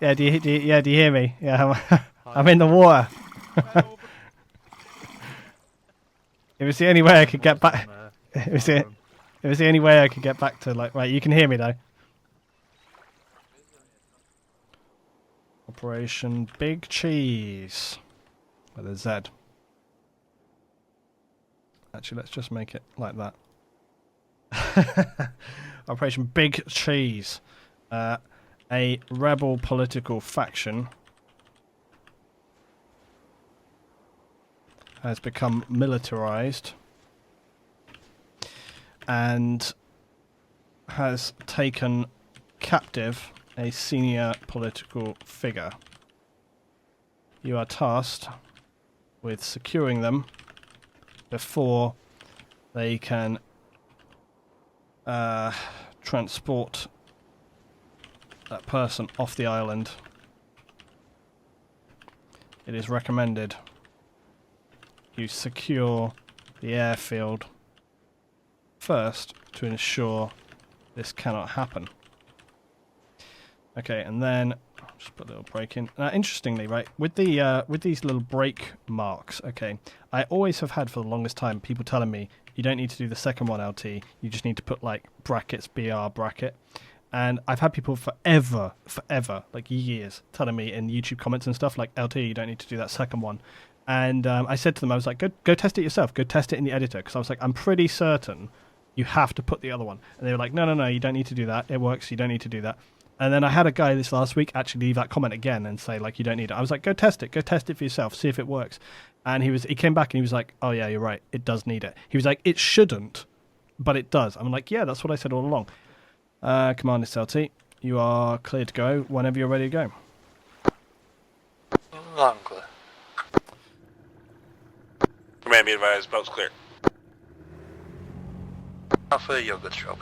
Yeah, do you hear me? Yeah, I'm in the water. It was the only way I could get back. It was the only way I could get back to like. Right, you can hear me though. Operation Big Cheese with a Z. Actually, let's just make it like that. Operation Big Cheese. A rebel political faction has become militarized and has taken captive a senior political figure. You are tasked with securing them before they can transport that person off the island. It is recommended you secure the airfield first to ensure this cannot happen. Okay, and then just put a little break in. Now, interestingly, right, with these little break marks, okay, I always have had for the longest time people telling me you don't need to do the second one, LT. You just need to put like brackets, BR bracket. And I've had people forever, like years, telling me in YouTube comments and stuff like, LT, you don't need to do that second one. And I said to them, I was like, go test it yourself. Go test it in the editor. Because I was like, I'm pretty certain you have to put the other one. And they were like, no, you don't need to do that. It works. You don't need to do that. And then I had a guy this last week actually leave that comment again and say, like, you don't need it. I was like, go test it. Go test it for yourself. See if it works. And he came back and he was like, oh, yeah, you're right. It does need it. He was like, it shouldn't, but it does. I'm like, yeah, that's what I said all along. Commander LT, you are clear to go whenever you're ready to go. I'm clear. Command be advised, boat's clear. Alpha, you're good to go.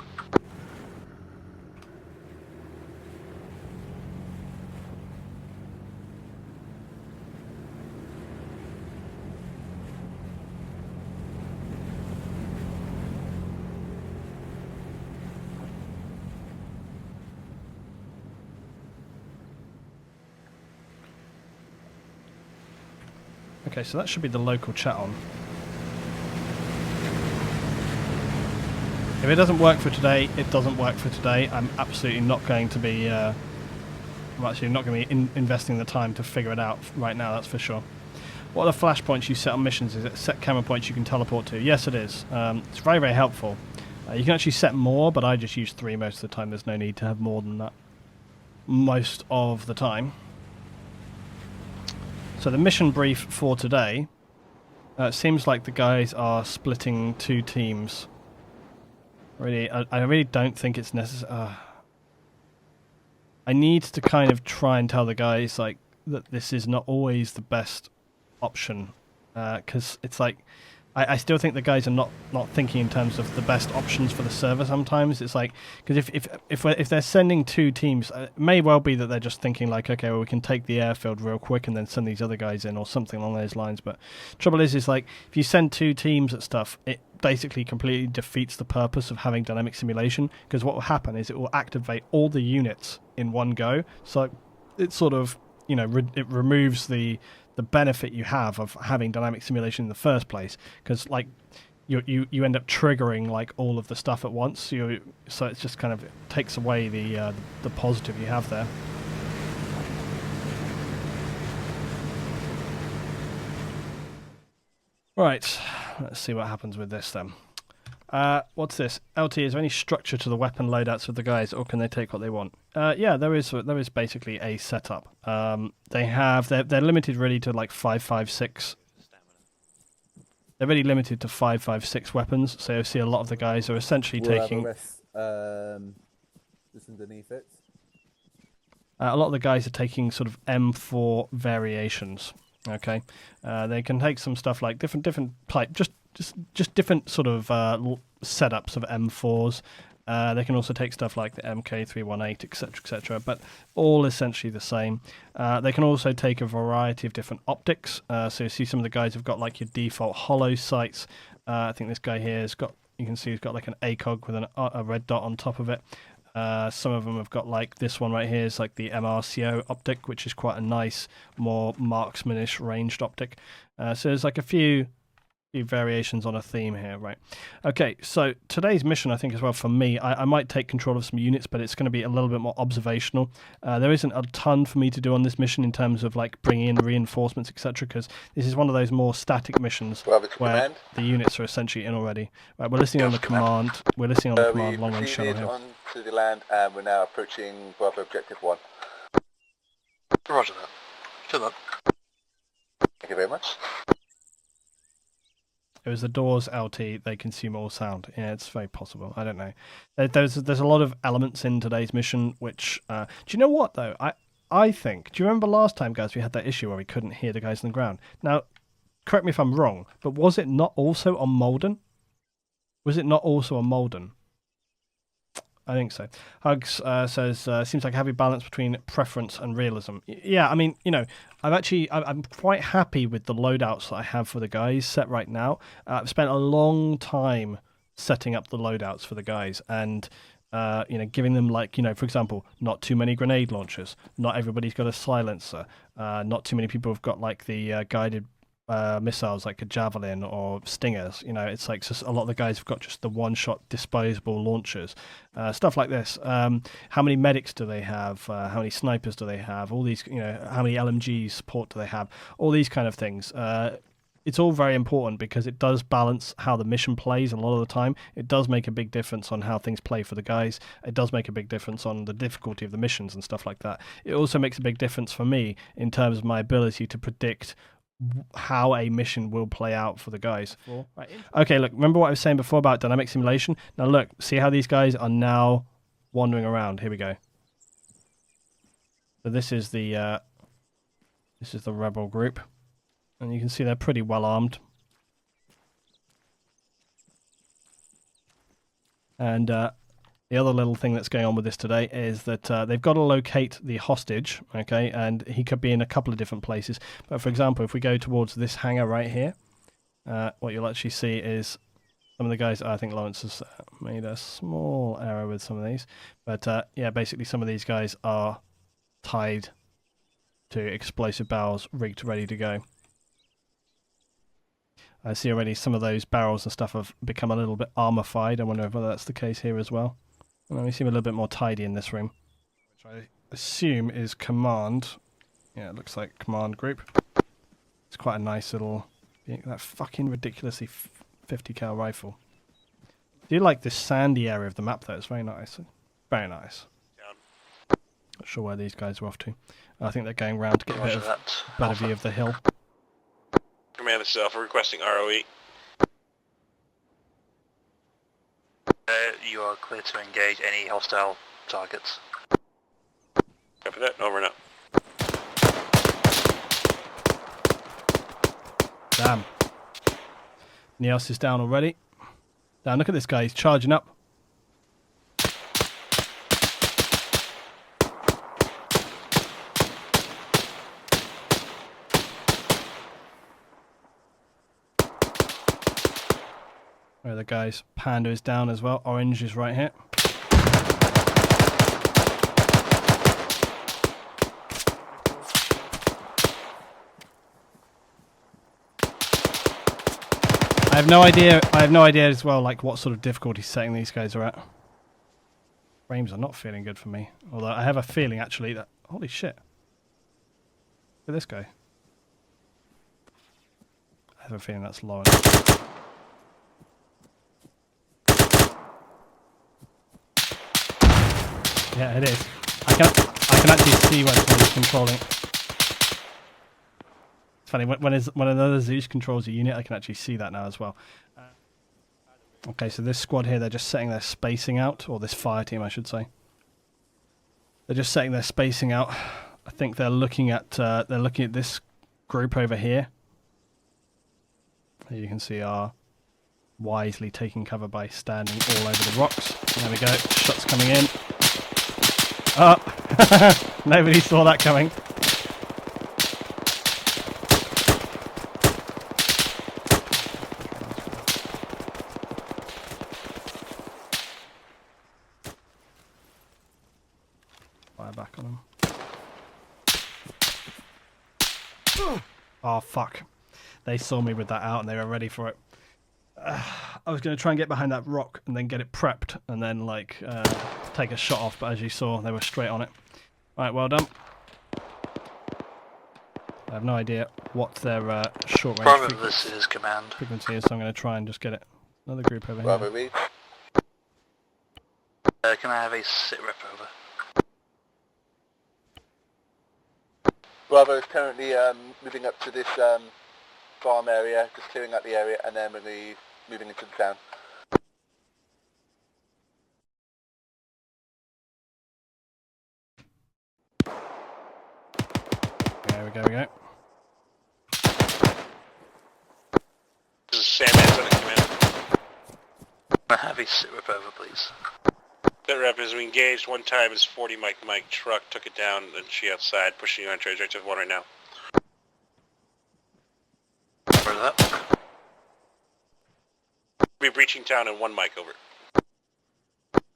Okay, so that should be the local chat on. If it doesn't work for today, it doesn't work for today. I'm absolutely not going to be... I'm actually not going to be investing the time to figure it out right now, that's for sure. What are the flashpoints you set on missions? Is it set camera points you can teleport to? Yes, it is. It's very, very helpful. You can actually set more, but I just use 3 most of the time. There's no need to have more than that most of the time. So the mission brief for today, seems like the guys are splitting 2 teams. Really, I really don't think it's necessary. I need to kind of try and tell the guys like that this is not always the best option, because it's like I still think the guys are not thinking in terms of the best options for the server sometimes. It's like, because if they're sending 2 teams, it may well be that they're just thinking like, okay, well, we can take the airfield real quick and then send these other guys in or something along those lines. But trouble is like, if you send 2 teams at stuff, it basically completely defeats the purpose of having dynamic simulation, because what will happen is it will activate all the units in one go. So it sort of, you know, it removes the benefit you have of having dynamic simulation in the first place, because like you end up triggering like all of the stuff at once, so it's just kind of takes away the positive you have there. Right, let's see what happens with this then. What's this? LT, is there any structure to the weapon loadouts of the guys, or can they take what they want? Yeah, there is basically a setup. They're limited really to like 5.56. They're really limited to 5.56 weapons. So you see a lot of the guys are essentially taking. Just underneath it. A lot of the guys are taking sort of M4 variations. Okay, they can take some stuff like different type, just different sort of setups of M4s. They can also take stuff like the MK318, etc., but all essentially the same. They can also take a variety of different optics. So you see some of the guys have got like your default hollow sights. I think this guy here has got, you can see he's got like an ACOG with a red dot on top of it. Some of them have got like this one right here is like the MRCO optic, which is quite a nice, more marksmanish ranged optic. So there's like a few variations on a theme here, right? Okay, so today's mission, I think as well for me, I might take control of some units, but it's going to be a little bit more observational. There isn't a ton for me to do on this mission in terms of like bringing in reinforcements, etc., because this is one of those more static missions where the units are essentially in already. Right, we're listening on the command. We're listening on the command long range channel here. On to the land, and we're now approaching Bravo Objective 1. Roger that. Fill up. Thank you very much. It was the doors LT, they consume all sound. Yeah, it's very possible. I don't know. There's a lot of elements in today's mission which... do you know what, though? I think... Do you remember last time, guys, we had that issue where we couldn't hear the guys on the ground? Now, correct me if I'm wrong, but was it not also on Malden? Was it not also on Malden? I think so. Hugs says, seems like a heavy balance between preference and realism. Yeah, I mean, you know, I'm quite happy with the loadouts that I have for the guys set right now. I've spent a long time setting up the loadouts for the guys and, you know, giving them like, you know, for example, not too many grenade launchers. Not everybody's got a silencer. Not too many people have got like the guided missiles like a javelin or stingers. You know, it's like just a lot of the guys have got just the one-shot disposable launchers, stuff like this. How many medics do they have? How many snipers do they have? All these, you know, how many LMG support do they have? All these kind of things. It's all very important because it does balance how the mission plays a lot of the time. It does make a big difference on how things play for the guys. It does make a big difference on the difficulty of the missions and stuff like that. It also makes a big difference for me in terms of my ability to predict how a mission will play out for the guys. Right. Okay, look, remember what I was saying before about dynamic simulation? Now look, see how these guys are now wandering around. Here we go. So this is the rebel group, and you can see they're pretty well armed. And the other little thing that's going on with this today is that they've got to locate the hostage, okay, and he could be in a couple of different places. But for example, if we go towards this hangar right here, what you'll actually see is some of the guys, I think Lawrence has made a small error with some of these, but yeah, basically some of these guys are tied to explosive barrels, rigged, ready to go. I see already some of those barrels and stuff have become a little bit armor-fied. I wonder if that's the case here as well. Well, we seem a little bit more tidy in this room, which I assume is command. Yeah, it looks like command group. It's quite a nice little... That fucking ridiculously 50 cal rifle. I do like this sandy area of the map though. It's very nice. Very nice. Down. Not sure where these guys are off to. I think they're going round to get a bit of better view of the hill. Command itself, we're requesting ROE. You are clear to engage any hostile targets. Copy that, over and out. Damn. Nios is down already. Damn, look at this guy, he's charging up. Where are the guys? Panda is down as well. Orange is right here. I have no idea as well, like what sort of difficulty setting these guys are at. Frames are not feeling good for me. Although I have a feeling actually that, holy shit. Look at this guy. I have a feeling that's low enough. Yeah, it is. I can actually see when someone's controlling. It's funny, when another Zeus controls a unit, I can actually see that now as well. Okay, so this squad here, they're just setting their spacing out, or this fire team, I should say. They're just setting their spacing out. I think they're looking at this group over here. Here you can see are wisely taking cover by standing all over the rocks. There we go. Shots coming in. Oh, nobody saw that coming. Oh, fuck. They saw me with that out and they were ready for it. I was going to try and get behind that rock and then get it prepped and then, like, take a shot off, but as you saw, they were straight on it. Right, well done. I have no idea what their short range Bravo, this is command. frequency is, so I'm going to try and just get it. Another group over Bravo, here. read. Can I have a sit rep over? Bravo is currently moving up to this farm area, just clearing out the area, and then we're going to be moving into the town. We go. This is Sam Anson, command. Can I have a sit rep over, please? That rep is we engaged one time as 40 Mike truck, took it down, and she outside, pushing you on trajectory 1 right now. Where's that? We'll be breaching town and 1 Mike over.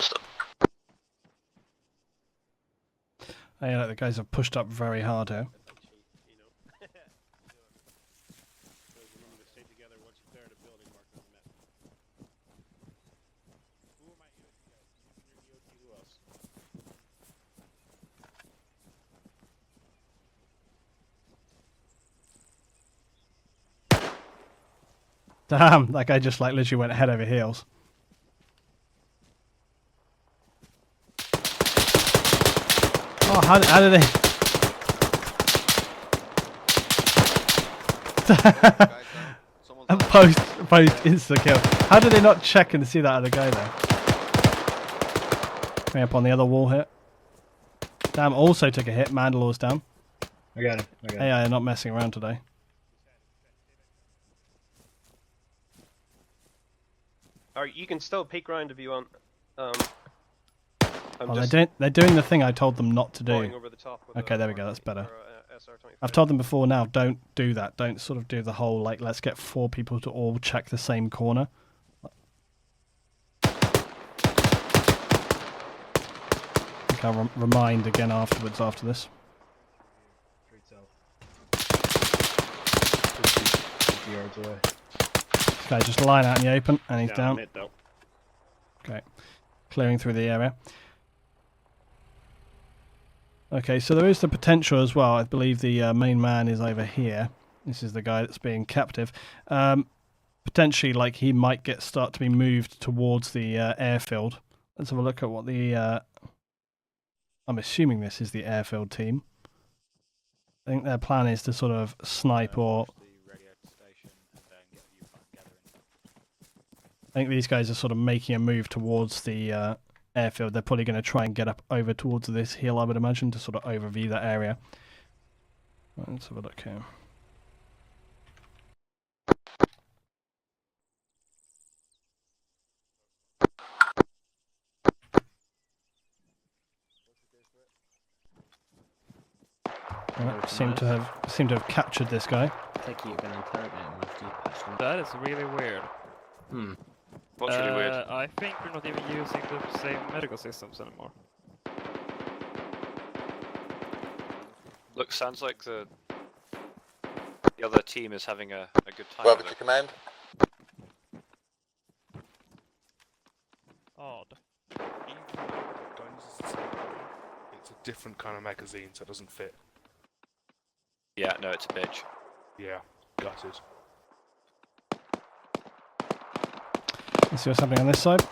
Stop. Hey, look, the guys have pushed up very hard here. Damn, that guy just like literally went head over heels. Oh, how did they? And post insta kill. How did they not check and see that other guy there? Coming up on the other wall here. Damn, also took a hit. Mandalore's down. I got him. AI are not messing around today. Alright, you can still peek round if you want. I'm Oh, just they're doing the thing I told them not to flying do. over the top with Okay, a there we go, that's better. SR-25. I've told them before now, don't do that. Don't sort of do the whole, like, let's get 4 people to all check the same corner. I think I'll remind again afterwards after this. Yards away. Okay, just line out in the open, and he's down. Mid, though. Okay, clearing through the area. Okay, so there is the potential as well. I believe the main man is over here. This is the guy that's being captive. Potentially, like, he might start to be moved towards the airfield. Let's have a look at what the... I'm assuming this is the airfield team. I think their plan is to sort of snipe or... I think these guys are sort of making a move towards the airfield. They're probably going to try and get up over towards this hill, I would imagine, to sort of overview that area. Right, let's have a look here. Right, seem to have captured this guy. I think you're going to interrogate him after you patch him. That is really weird. What's really weird? I think we're not even using the same medical systems anymore. Look, sounds like the other team is having a good time. Bravo with to it. command. Odd. It's a different kind of magazine, so it doesn't fit. Yeah, no, it's a bitch. Yeah, gutted. Let's see what's happening on this side.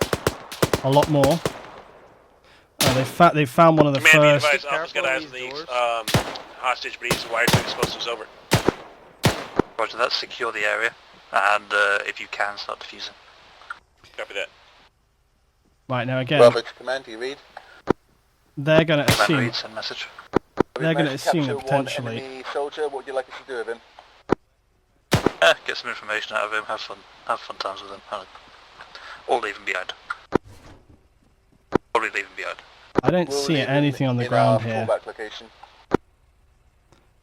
A lot more. They found one of the Command, be first. advised, Alpha's got eyes on the hostage, but he's wired to explosives over. Roger that, secure the area, and if you can, start defusing. Copy that. Right, now again, Bravo to command, do you read? they're going to Command assume read, send message. they're going to Managed assume that capture one potentially. enemy soldier, what would you like us to do with him? Get some information out of him, have fun times with him, or leave him behind. Probably leave him behind. I don't We'll see leave him anything on the in ground our here. fallback location.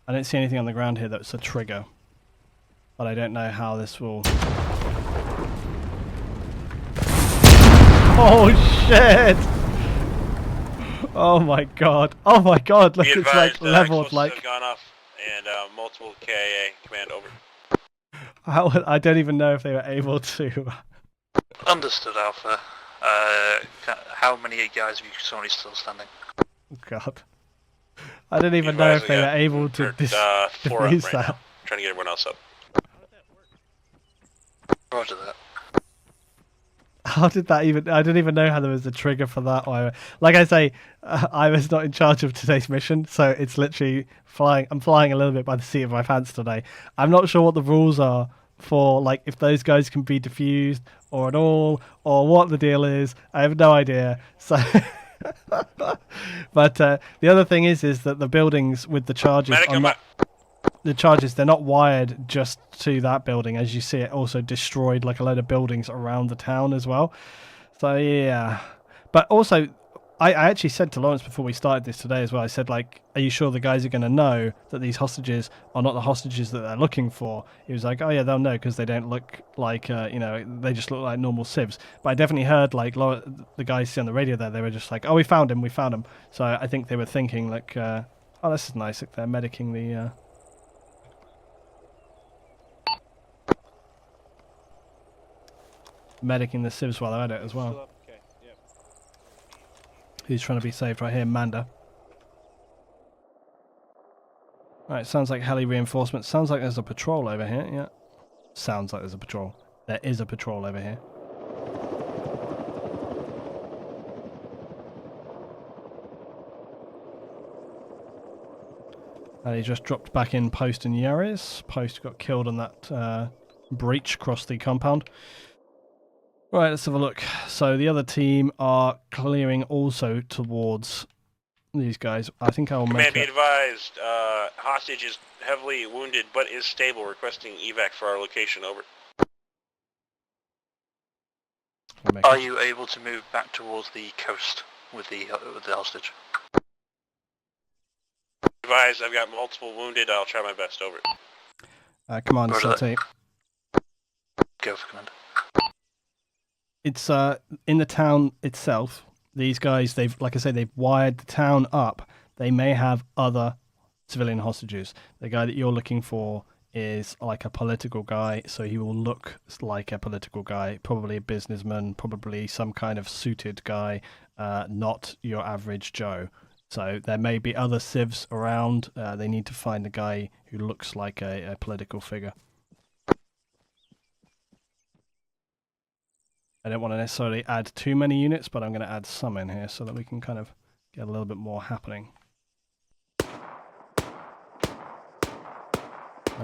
I don't see anything on the ground here that's a trigger. But I don't know how this will... Oh shit! Oh my god! Oh my god! Look, Be it's advised, like leveled explosives like... have gone off, And multiple KIA command over. I don't even know if they were able to. Understood, Alpha. How many guys have you currently still standing? God. I don't even know if they were able to 4 up defuse right that. now. Trying to get everyone else up. Roger that. How did that even... I didn't even know how there was a trigger for that. Like I say, I was not in charge of today's mission, so it's literally flying... I'm flying a little bit by the seat of my pants today. I'm not sure what the rules are for, like, if those guys can be defused or at all, or what the deal is. I have no idea. So... But the other thing is that the buildings with the charges are not... The charges, they're not wired just to that building. As you see, it also destroyed like a load of buildings around the town as well. So yeah, but also I actually said to Lawrence before we started this today as well, I said, like, are you sure the guys are going to know that these hostages are not the hostages that they're looking for? He was like, oh yeah, they'll know because they don't look like you know, they just look like normal civs. But I definitely heard like the guys on the radio there, they were just like, oh, we found him. So I think they were thinking like, oh, this is nice, like they're medicing the civs while they're at it as well. Who's trying to be saved right here? Manda. Right, sounds like heli reinforcements. Sounds like there's a patrol over here, yeah. Sounds like there's a patrol. There is a patrol over here. And he just dropped back in Post and Yaris. Post got killed on that breach across the compound. Right, let's have a look. So the other team are clearing also towards these guys. I think I will Command, make be it. advised. Hostage is heavily wounded but is stable. Requesting evac for our location. Over. Are you able to move back towards the coast with the hostage? Advised, I've got multiple wounded. I'll try my best. Over. Commander Roger that. Sati. Go for command. It's in the town itself. These guys, like I say, they've wired the town up. They may have other civilian hostages. The guy that you're looking for is like a political guy, so he will look like a political guy, probably a businessman, probably some kind of suited guy, not your average Joe. So there may be other civs around. They need to find a guy who looks like a political figure. I don't want to necessarily add too many units, but I'm going to add some in here so that we can kind of get a little bit more happening. Oh,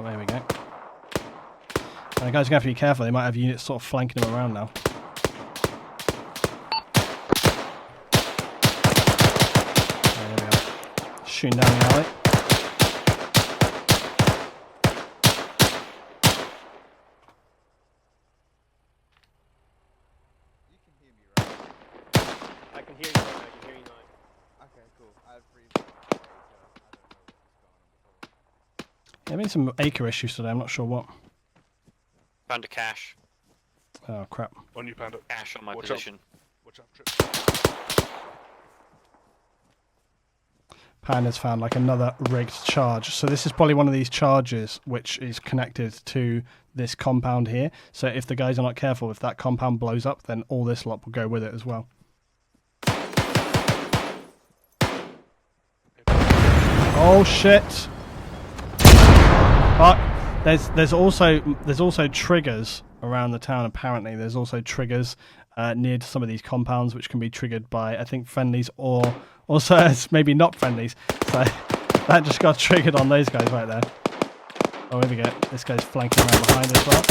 there we go. And the guys are going to have to be careful. They might have units sort of flanking them around now. There we go. Shooting down the alley. There have been some acre issues today, I'm not sure what. Found a cache. Oh crap. On you, Panda. Cache on my Watch position. Watch out, Trip. Panda's found like another rigged charge. So this is probably one of these charges which is connected to this compound here. So if the guys are not careful, if that compound blows up, then all this lot will go with it as well. Oh shit! But there's also triggers around the town. Apparently, there's also triggers near to some of these compounds, which can be triggered by, I think, friendlies or also maybe not friendlies. So that just got triggered on those guys right there. Oh, here we go. This guy's flanking around behind as well.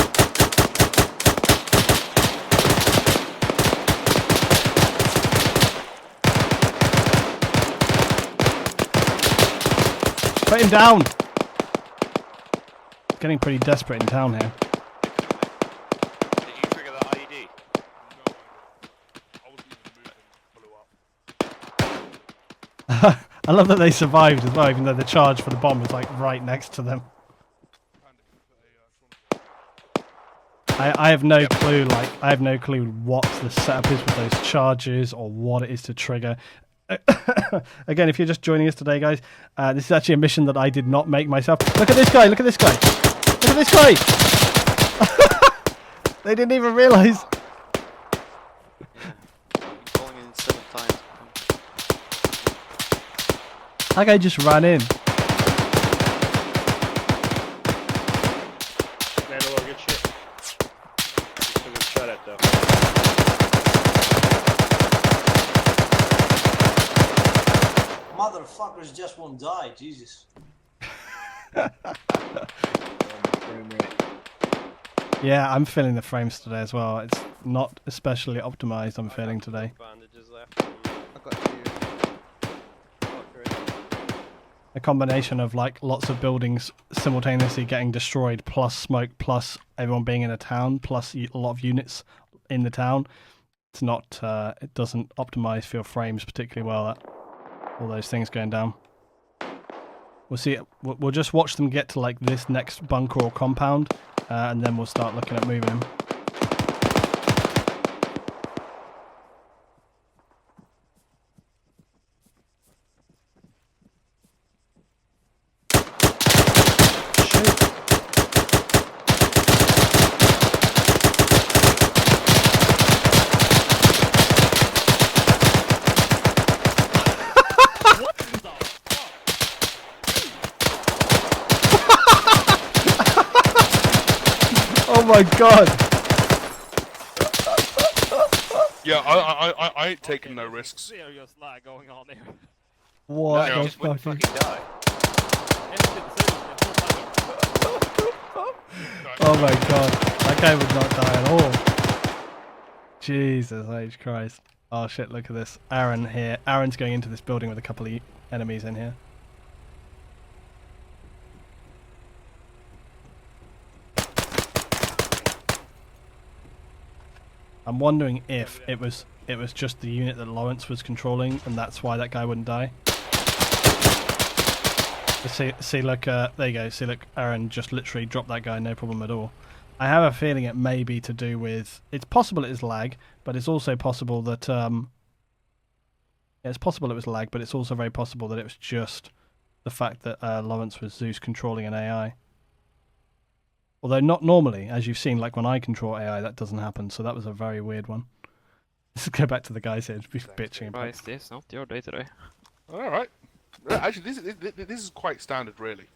Put him down! Getting pretty desperate in town here. Did you trigger the IED? No. I wasn't even moving. Blew up. I love that they survived as well, even though the charge for the bomb was like right next to them. Panda, can you put a I have no clue, like, I have no clue what the setup is with those charges or what it is to trigger. Again, if you're just joining us today, guys, this is actually a mission that I did not make myself. Look at this guy! Look at this guy! Look at this guy! They didn't even realise. Falling in 7 times. That guy just ran in. Mandalore, good shit. Just a good shot at though. Motherfuckers just won't die, Jesus. Yeah, I'm feeling the frames today as well. It's not especially optimized, I'm feeling today. Bandages left. I got you. A combination of like lots of buildings simultaneously getting destroyed, plus smoke, plus everyone being in a town, plus a lot of units in the town. It's not, it doesn't optimize for your frames particularly well, that, all those things going down. We'll see, we'll just watch them get to like this next bunker or compound, and then we'll start looking at moving them. Oh my god! Yeah, I ain't taking no risks. Serious lag going on here. What No, the you just wouldn't fucking... fucking die. Oh my god, that guy would not die at all. Jesus H Christ. Oh shit, look at this. Aaron here. Aaron's going into this building with a couple of enemies in here. I'm wondering if it was just the unit that Lawrence was controlling, and that's why that guy wouldn't die. See, look, there you go. See, look, Aaron just literally dropped that guy, no problem at all. I have a feeling it may be to do with. It's possible it is lag, but it's also possible that yeah, it's possible it was lag, but it's also very possible that it was just the fact that Lawrence was Zeus controlling an AI. Although not normally, as you've seen, like when I control AI, that doesn't happen. So that was a very weird one. Let's go back to the guys here, bitching about. Why is this not your day today? All right. Actually, this is quite standard, really.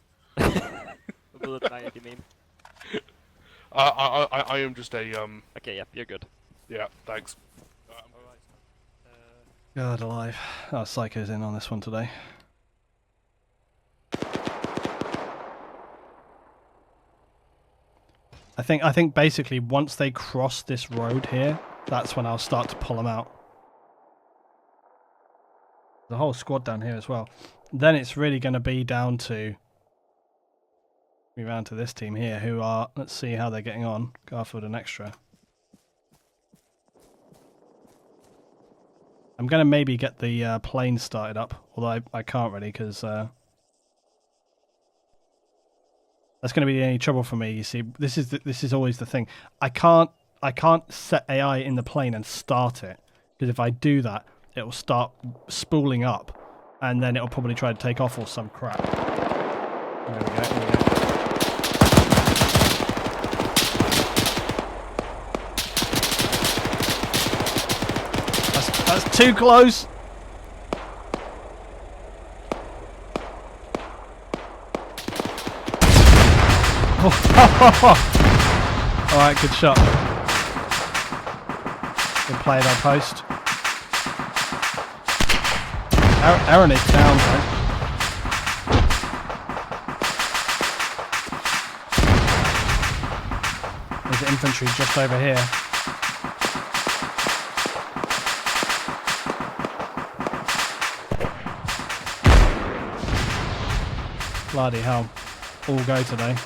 Bullet 90 meme. I am just a Okay, yep, you're good. Yeah, thanks. God alive. Oh, Psycho's in on this one today. I think basically once they cross this road here, that's when I'll start to pull them out. The whole squad down here as well. Then it's really going to be down to around to this team here, who are, let's see how they're getting on. Garfield and Extra. I'm going to maybe get the plane started up, although I can't really because that's going to be the only trouble for me. You see, this is always the thing. I can't set AI in the plane and start it, because if I do that, it will start spooling up, and then it'll probably try to take off or some crap. There we go. There we go. That's too close. Alright, good shot. Good play at our post. Aaron is down, right? There's infantry just over here. Bloody hell. All go today.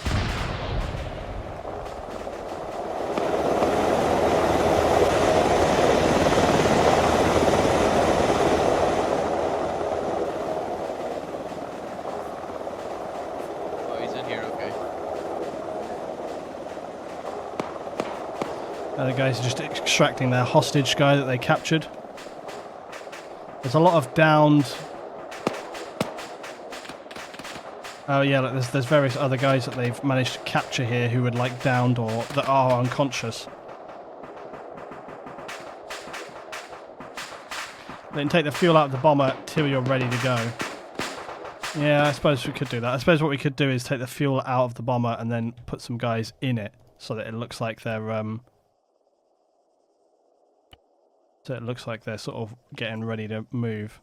The guys are just extracting their hostage guy that they captured. There's a lot of downed... Oh yeah, look, there's various other guys that they've managed to capture here who would like downed or that are unconscious. They can take the fuel out of the bomber till you're ready to go. Yeah, I suppose we could do that. I suppose what we could do is take the fuel out of the bomber and then put some guys in it so that it looks like they're sort of getting ready to move.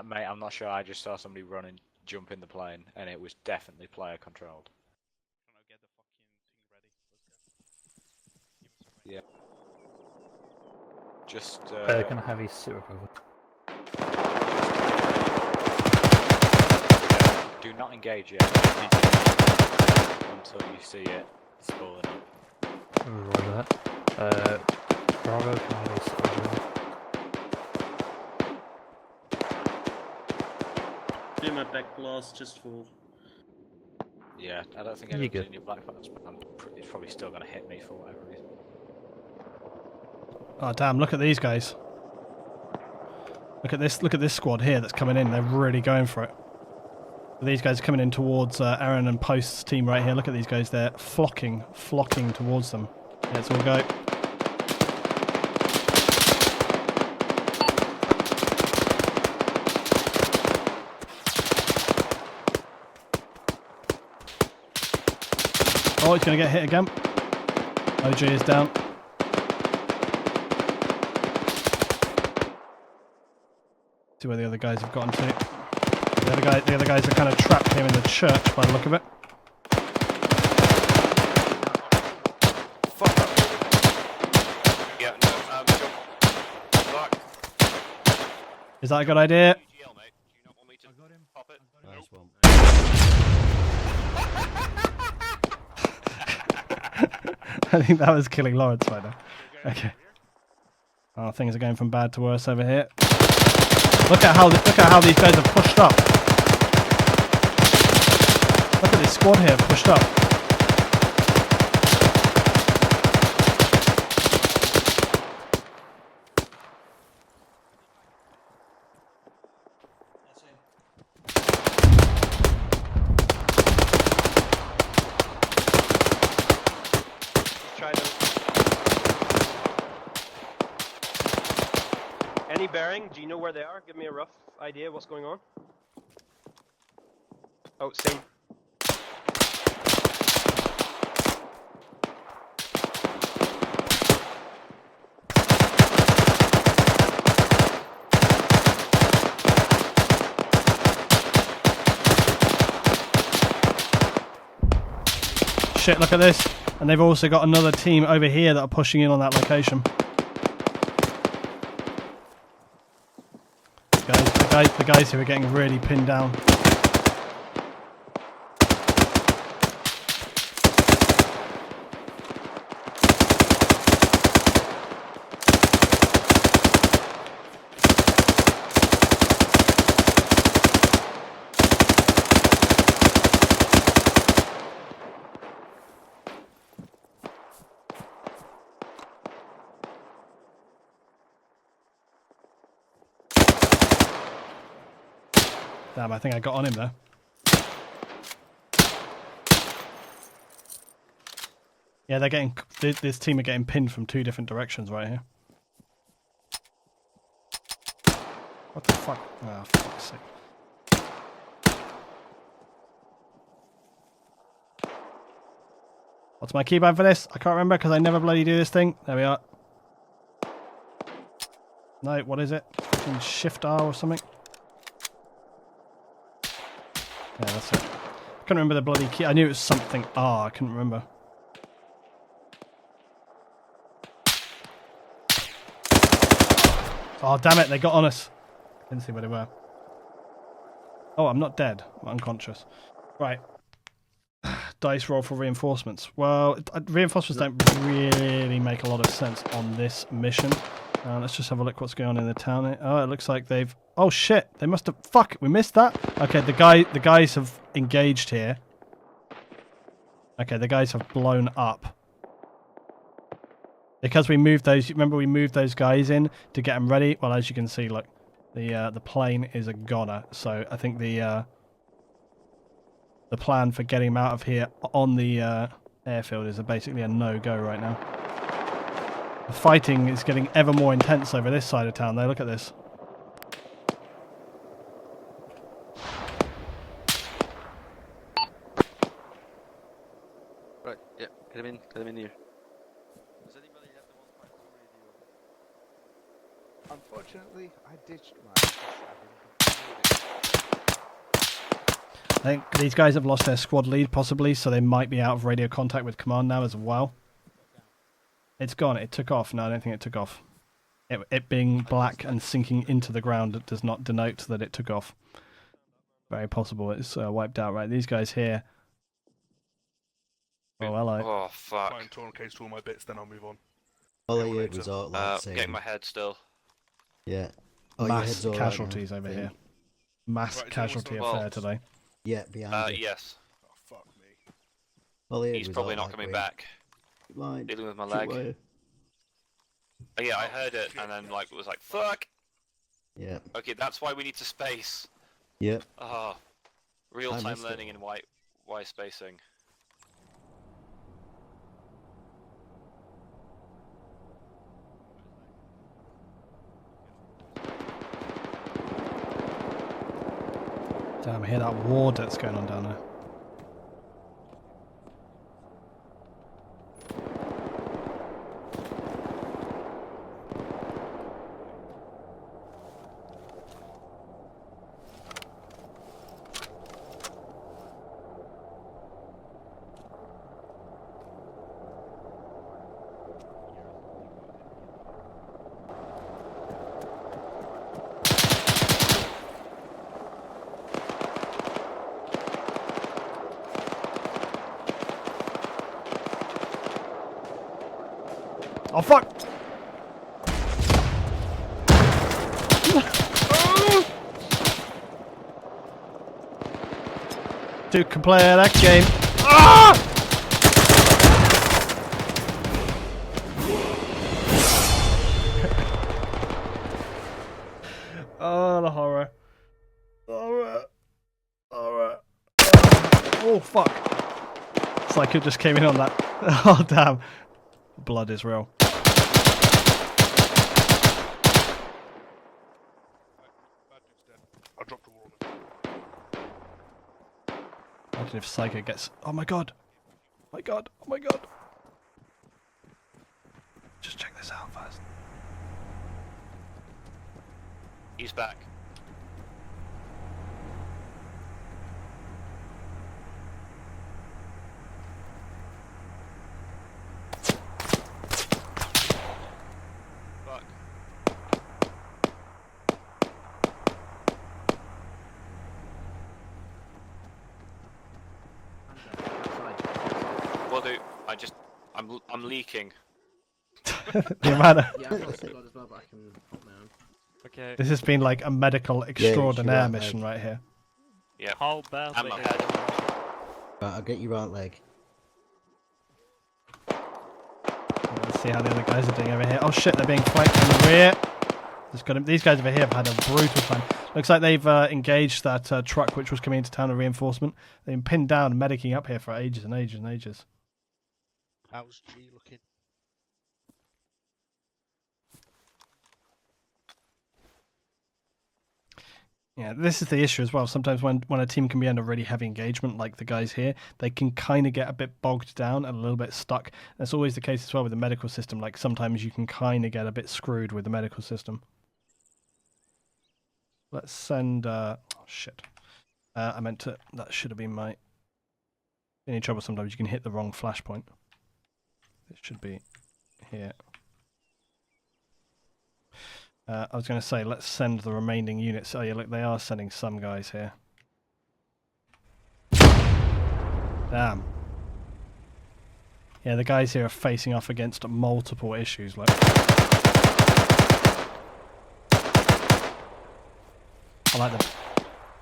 Mate, I'm not sure. I just saw somebody run and jump in the plane, and it was definitely player controlled. Yeah. Just. Can I have his suit over? Do not engage yet until you see it spooling up. Roger that. Bravo, can I have his suit over? Do my back blast just for... Yeah, I don't think anyone's in your black box, but it's probably still going to hit me for whatever reason. Oh damn, look at these guys. Look at this squad here that's coming in. They're really going for it. These guys are coming in towards Aaron and Post's team right here. Look at these guys, they're flocking towards them. Let's all go. Oh, he's going to get hit again. OG is down. See where the other guys have gotten to. The other guys are kind of trapped here in the church by the look of it. Fuck up. Yeah, no, Fuck. Is that a good idea? Nice one. I think that was killing Lawrence right now. Okay. Oh, things are going from bad to worse over here. Look at how these guys are pushed up. Look at this squad here pushed up. Any bearing? Do you know where they are? Give me a rough idea what's going on. Oh, same. Shit, look at this. And they've also got another team over here that are pushing in on that location. The guys who are getting really pinned down. Damn, I think I got on him there. Yeah, they're getting... This team are getting pinned from two different directions right here. What the fuck? Oh, fuck's sake. What's my keybind for this? I can't remember because I never bloody do this thing. There we are. No, what is it? Fucking Shift R or something? Yeah, that's it. I couldn't remember the bloody key. I knew it was something R. I couldn't remember. Oh, damn it. They got on us. Didn't see where they were. Oh, I'm not dead. I'm unconscious. Right. Dice roll for reinforcements. Well, reinforcements don't really make a lot of sense on this mission. Let's just have a look what's going on in the town. Oh, it looks like they've... Oh, shit. They must have... Fuck, we missed that? Okay, the guys have engaged here. Okay, the guys have blown up. Because we moved those... Remember we moved those guys in to get them ready? Well, as you can see, look. The plane is a goner. So I think the plan for getting them out of here on the airfield is basically a no-go right now. The fighting is getting ever more intense over this side of town, though. Look at this. Right, yeah, get him in here. Does anybody have the 152 radio? Unfortunately, I ditched mine. I think these guys have lost their squad lead, possibly, so they might be out of radio contact with command now as well. It's gone. It took off. No, I don't think it took off. It being black and sinking into the ground does not denote that it took off. Very possible it's wiped out. Right, these guys here. Oh, hello. Oh, fuck. Try and torn case to all my bits, then I'll move on. All I heard was all like I'm getting my head still. Yeah. Oh, Mass casualties over here. Mass Right, casualty affair today. Yeah, behind you. Yes. Oh, fuck me. All I heard He's was probably all not like, coming wait, back. line, Dealing with my shoot leg. wire. Oh, yeah, I heard it, and then like it was like, fuck! Yeah. Okay, that's why we need to space. Yep. Oh, real-time missed it. learning and why spacing. Damn, I hear that war that's going on down there. Oh fuck! Dude can play that game. Ah! Oh, the horror. Horror. Horror. Oh fuck. It's like it just came in on that. Oh damn. Blood is real. I dropped a wall on him. Imagine if Psycho gets... Oh my god! Oh my god! Oh my god! Just check this out first. He's back. Fuck. Will do. I'm leaking. The amount of... Yeah, I've got a squad as well, but I can pop my own. Okay. This has been like a medical extraordinaire right, mission right here. Yeah. How bad? And my head. Right, I'll get your right leg. Let's see how the other guys are doing over here. Oh shit, they're being flanked from the rear. These guys over here have had a brutal time. Looks like they've engaged that truck which was coming into town with reinforcement. They've been pinned down and medicing up here for ages and ages and ages. How's G looking? Yeah, this is the issue as well. Sometimes when a team can be under really heavy engagement, like the guys here, they can kind of get a bit bogged down and a little bit stuck. That's always the case as well with the medical system. Like sometimes you can kind of get a bit screwed with the medical system. Let's send... oh, shit. I meant to. That should have been my. Any trouble sometimes you can hit the wrong flashpoint. It should be here. I was going to say, let's send the remaining units. Oh yeah, look, they are sending some guys here. Damn. Yeah, the guys here are facing off against multiple issues. Look. I like them.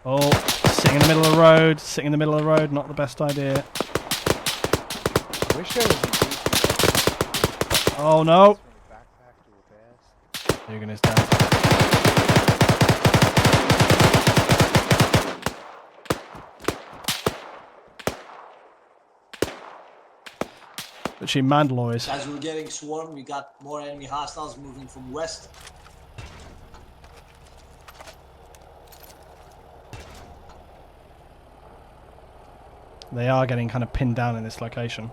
Oh, sitting in the middle of the road. Sitting in the middle of the road, not the best idea. I wish there was a Oh no! from a backpack to a pass. Dugan is down. But she Mandalore is. As we're getting swarmed, we got more enemy hostiles moving from west. They are getting kind of pinned down in this location.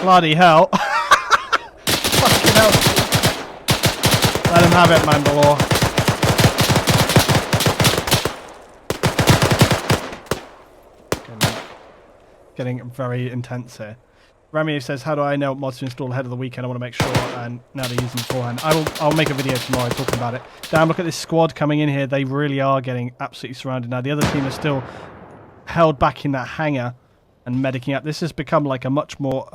Bloody hell. Fucking hell. Let him have it, Mandalore. Getting very intense here. Remy says, how do I know what mods to install ahead of the weekend? I want to make sure, and now they're using them beforehand. I'll make a video tomorrow talking about it. Damn, look at this squad coming in here. They really are getting absolutely surrounded now. The other team is still held back in that hangar and medicing up. This has become like a much more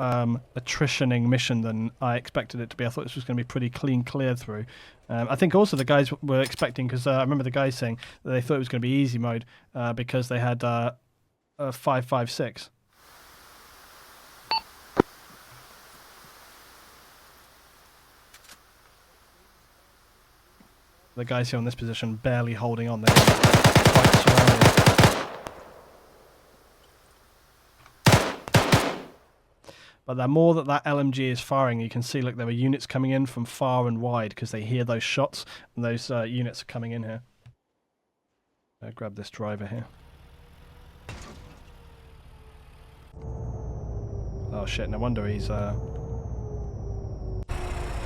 attritioning mission than I expected it to be. I thought this was going to be pretty clean clear through. I think also the guys were expecting, because I remember the guys saying that they thought it was going to be easy mode because they had 5.56. The guys here on this position barely holding on. They're quite surrounded. But the more that LMG is firing, you can see, look, there were units coming in from far and wide because they hear those shots, and those units are coming in here. Grab this driver here. Oh shit, no wonder he's... no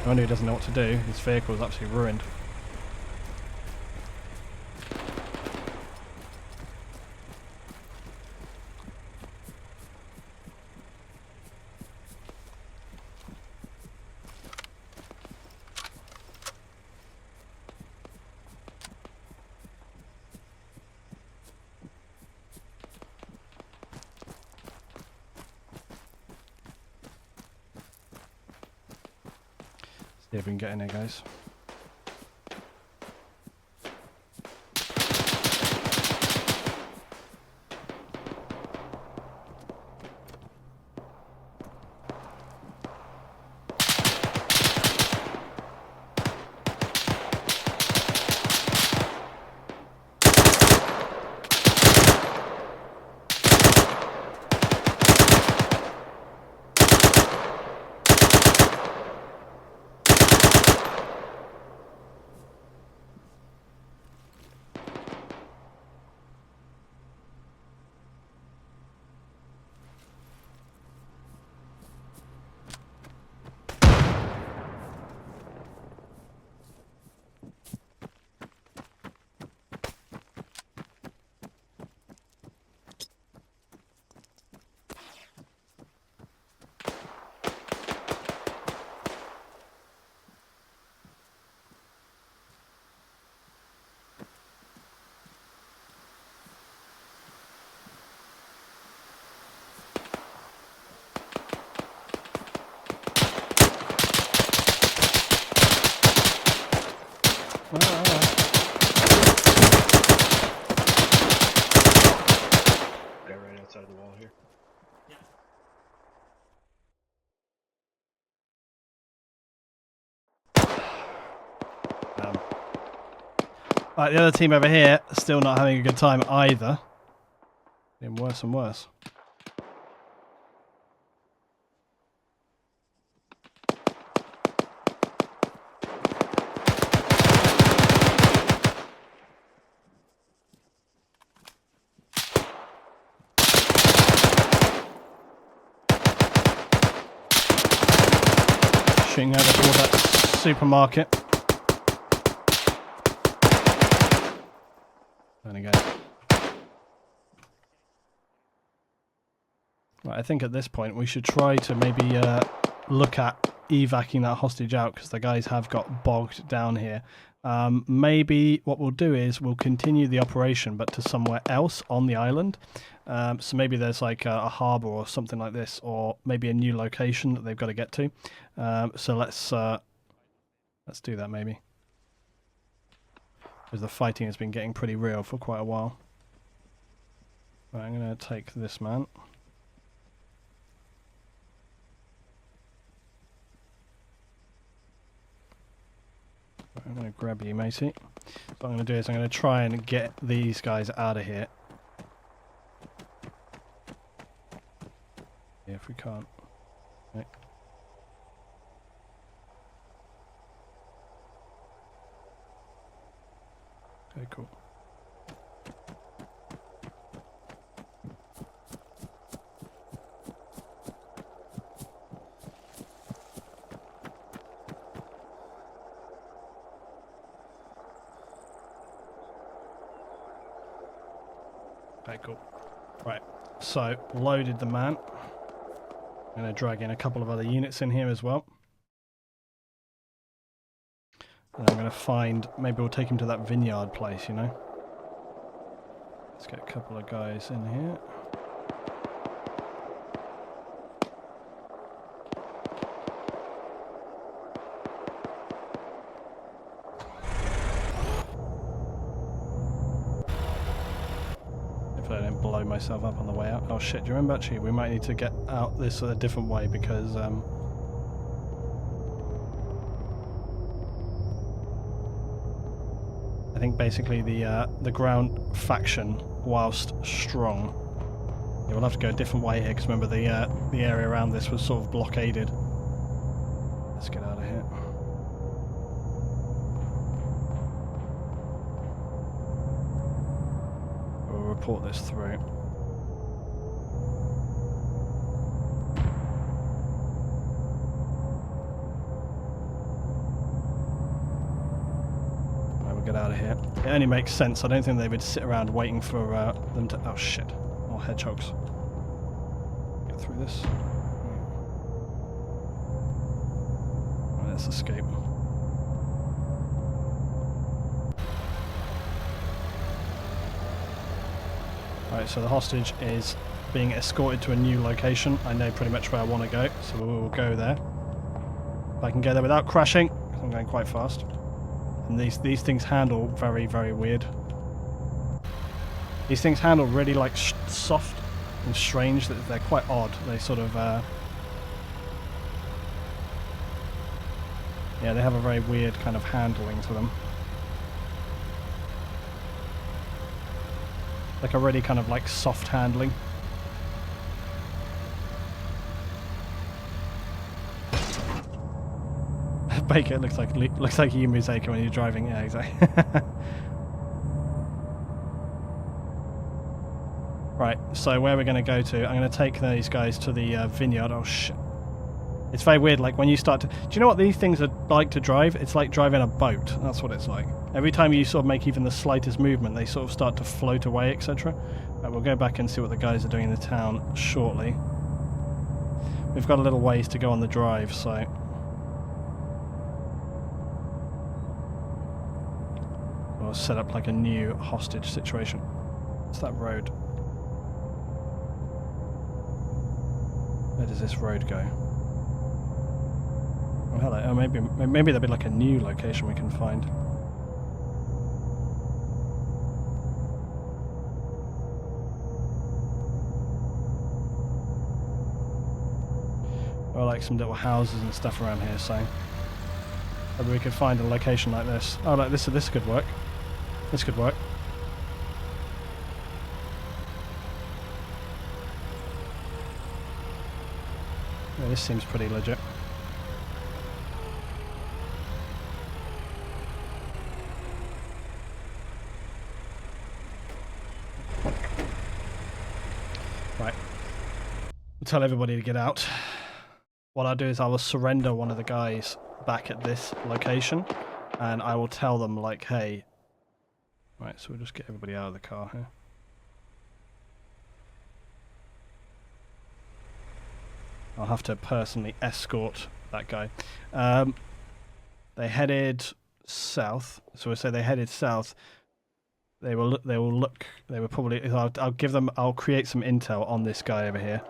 wonder he doesn't know what to do. His vehicle is absolutely ruined. See if we can get in here, guys. They're right outside the wall here. Right, the other team over here still not having a good time either. Getting worse and worse. shooting over toward that supermarket. There we go. Right, I think at this point we should try to maybe look at evacuating that hostage out, because the guys have got bogged down here. Maybe what we'll do is we'll continue the operation, but to somewhere else on the island. So maybe there's like a harbour or something like this, or maybe a new location that they've got to get to. So let's do that maybe, because the fighting has been getting pretty real for quite a while. Right, I'm going to take this man. I'm going to grab you, matey. What I'm going to do is I'm going to try and get these guys out of here. Yeah, if we can't. Okay. Okay, cool. Okay, cool. Right, so loaded the man. I'm going to drag in a couple of other units in here as well. And I'm going to find, maybe we'll take him to that vineyard place, you know. Let's get a couple of guys in here. I don't blow myself up on the way out. Oh shit, do you remember actually we might need to get out this a different way, because I think basically the ground faction, whilst strong, yeah, we'll have to go a different way here, because remember the area around this was sort of blockaded. Let's get out of here. Report this through. Right, we'll get out of here. It only makes sense. I don't think they would sit around waiting for them to... Oh shit. More hedgehogs. Get through this. Right, let's escape. Right, so the hostage is being escorted to a new location. I know pretty much where I want to go, so we will go there. If I can go there without crashing, because I'm going quite fast. And these things handle very, very weird. These things handle really like soft and strange. They're quite odd. They sort of... yeah, they have a very weird kind of handling to them. Like a really kind of like soft handling. Baker looks like you, Museka, when you're driving. Yeah, exactly. Right, so where we're going to go to, I'm going to take these guys to the vineyard. Oh shit. It's very weird, like when you start to... Do you know what these things are like to drive? It's like driving a boat. That's what it's like. Every time you sort of make even the slightest movement, they sort of start to float away, etc. Right, we'll go back and see what the guys are doing in the town shortly. We've got a little ways to go on the drive, so... we'll set up like a new hostage situation. What's that road? Where does this road go? Oh, hello. Oh, maybe there'll be like a new location we can find. Or like some little houses and stuff around here, so maybe we could find a location like this. Oh, like this could work. This could work. Yeah, this seems pretty legit. Right. Tell everybody to get out. what I'll do is I will surrender one of the guys back at this location, and I will tell them like, hey. Right, so we'll just get everybody out of the car here. I'll have to personally escort that guy. They headed south, so we'll say they headed south. They will probably. I'll give them. I'll create some intel on this guy over here,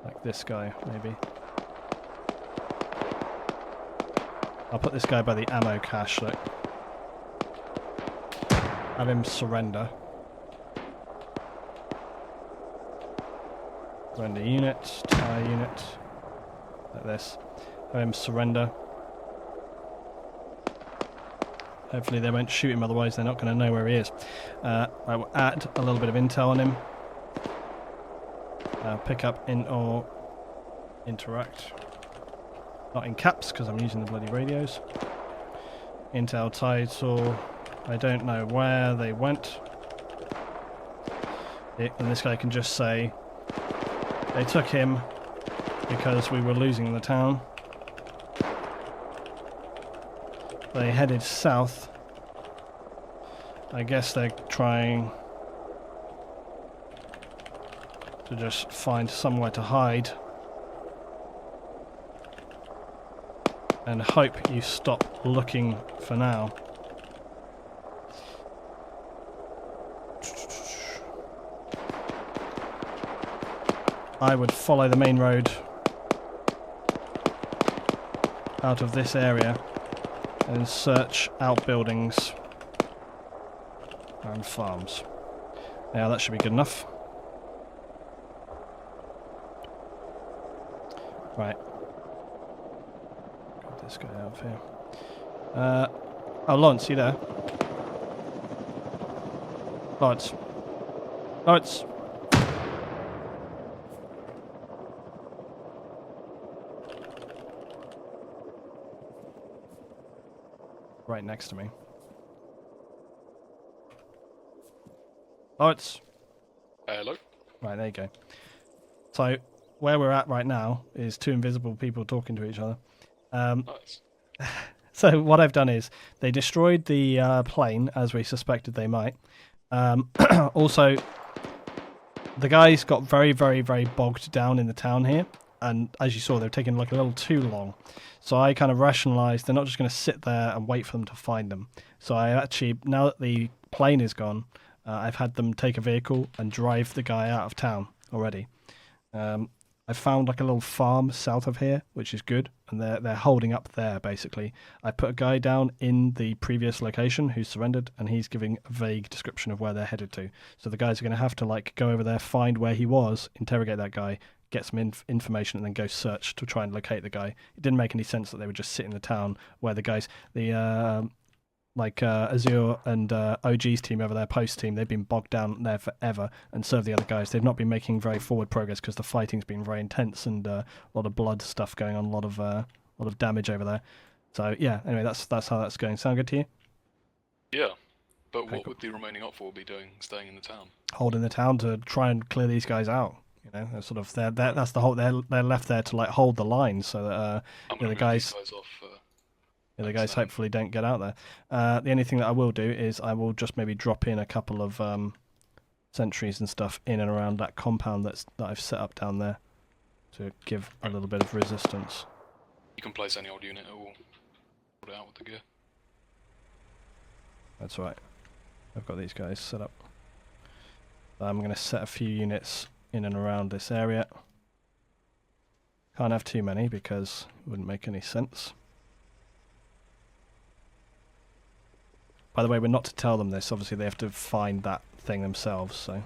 like this guy maybe. I'll put this guy by the ammo cache. Look, have him surrender. Surrender unit, tire unit, like this. Have him surrender. Hopefully they won't shoot him, otherwise they're not going to know where he is. I will add a little bit of intel on him. Pick up in or interact. Not in caps, because I'm using the bloody radios. Intel title. I don't know where they went. And this guy can just say, they took him because we were losing the town. They headed south. I guess they're trying to just find somewhere to hide. And hope you stop looking for now. I would follow the main road out of this area and search outbuildings and farms. Yeah, that should be good enough. Right. Got this guy out of here. Oh, Lawrence, you there? Lawrence. Lawrence. Right next to me. Lawrence. Hello. Right, there you go. So, where we're at right now is two invisible people talking to each other. Nice. So what I've done is they destroyed the plane, as we suspected they might. Also, the guys got very, very, very bogged down in the town here. And as you saw, they're taking like a little too long. So I kind of rationalised they're not just going to sit there and wait for them to find them. So I actually, now that the plane is gone, I've had them take a vehicle and drive the guy out of town already. I found like a little farm south of here, which is good, and they're holding up there basically. I put a guy down in the previous location who surrendered, and he's giving a vague description of where they're headed to. So the guys are going to have to like go over there, find where he was, interrogate that guy, get some information, and then go search to try and locate the guy. It didn't make any sense that they would just sit in the town where the guys, Azure and OG's team over there, post team, they've been bogged down there forever and served the other guys. They've not been making very forward progress because the fighting's been very intense and a lot of blood stuff going on, a lot of damage over there. So yeah, anyway, that's how that's going. Sound good to you? Yeah, but Okay, what cool. would the remaining op four be doing, staying in the town? Holding the town to try and clear these guys out. You know, they're sort of that's the whole. They're left there to like hold the line so that the guys. The guys hopefully don't get out there. The only thing that I will do is I will just maybe drop in a couple of sentries and stuff in and around that compound that I've set up down there to give a little bit of resistance. You can place any old unit at all. Put it out with the gear. That's right. I've got these guys set up. I'm going to set a few units in and around this area. Can't have too many because it wouldn't make any sense. By the way, we're not to tell them this. Obviously, they have to find that thing themselves, so...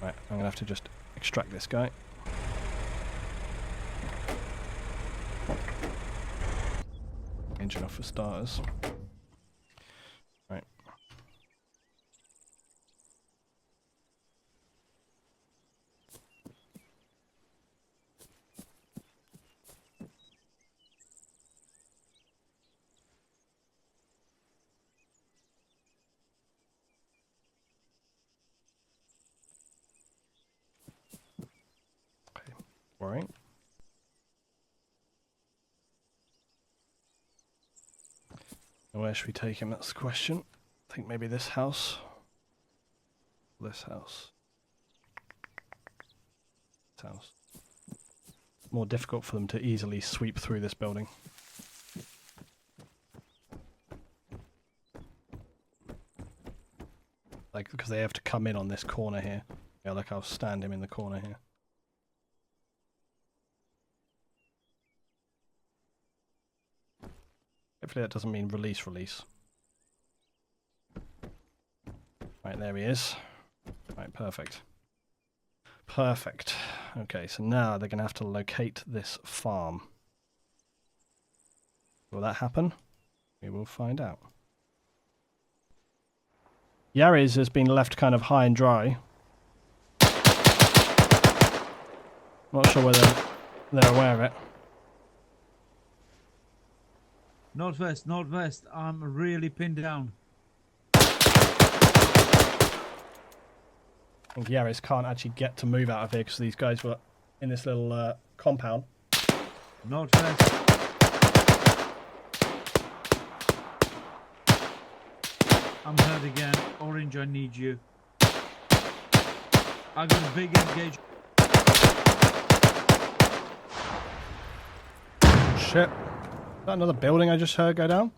Right, I'm going to have to just extract this guy. Engine off for starters. Right. Worrying. And where should we take him? That's the question. I think maybe this house. This house. This house. More difficult for them to easily sweep through this building. Like, because they have to come in on this corner here. Yeah, like I'll stand him in the corner here. Hopefully that doesn't mean release. Right, there he is. Right, perfect. Perfect. Okay, so now they're going to have to locate this farm. Will that happen? We will find out. Yarri's has been left kind of high and dry. Not sure whether they're aware of it. Northwest, northwest. I'm really pinned down. I think Yarri's can't actually get to move out of here because these guys were in this little compound. Northwest. I'm hurt again. Orange, I need you. I got a big engagement. Shit. Is that another building I just heard go down?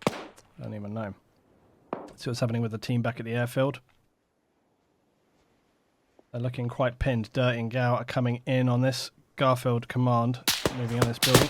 I don't even know. Let's see what's happening with the team back at the airfield. They're looking quite pinned. Dirty and Gow are coming in on this. Garfield command moving on this building.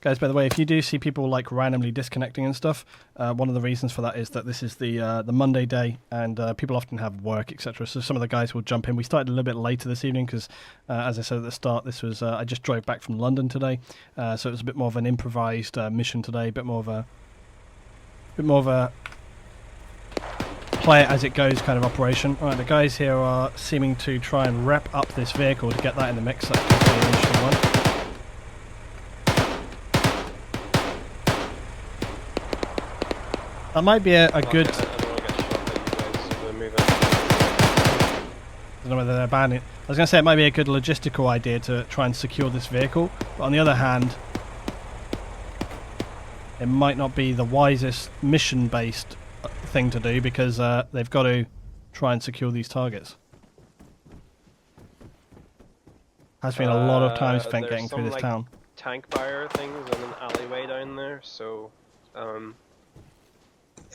Guys, by the way, if you do see people like randomly disconnecting and stuff, one of the reasons for that is that this is the Monday day, and people often have work, etc. So some of the guys will jump in. We started a little bit later this evening because, as I said at the start, this was I just drove back from London today, so it was a bit more of an improvised mission today, a bit more of a play it as it goes kind of operation. All right, the guys here are seeming to try and wrap up this vehicle to get that in the mix. That could be an interesting one. That might be a good... I don't know whether they're banning it. I was going to say it might be a good logistical idea to try and secure this vehicle, but on the other hand, it might not be the wisest mission-based thing to do because they've got to try and secure these targets. Has been a lot of time spent getting through this town. Tank fire things in an alleyway down there, so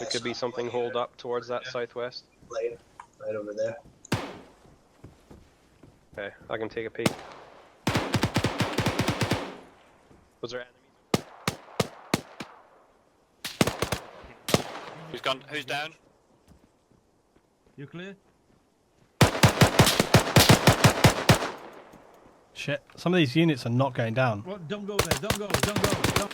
it could be something holed up towards that southwest. Right over there. Okay, I can take a peek. Was there enemies? Who's gone? Who's down? You clear? Shit, some of these units are not going down. What? Don't go there. Don't go. Don't go. Don't.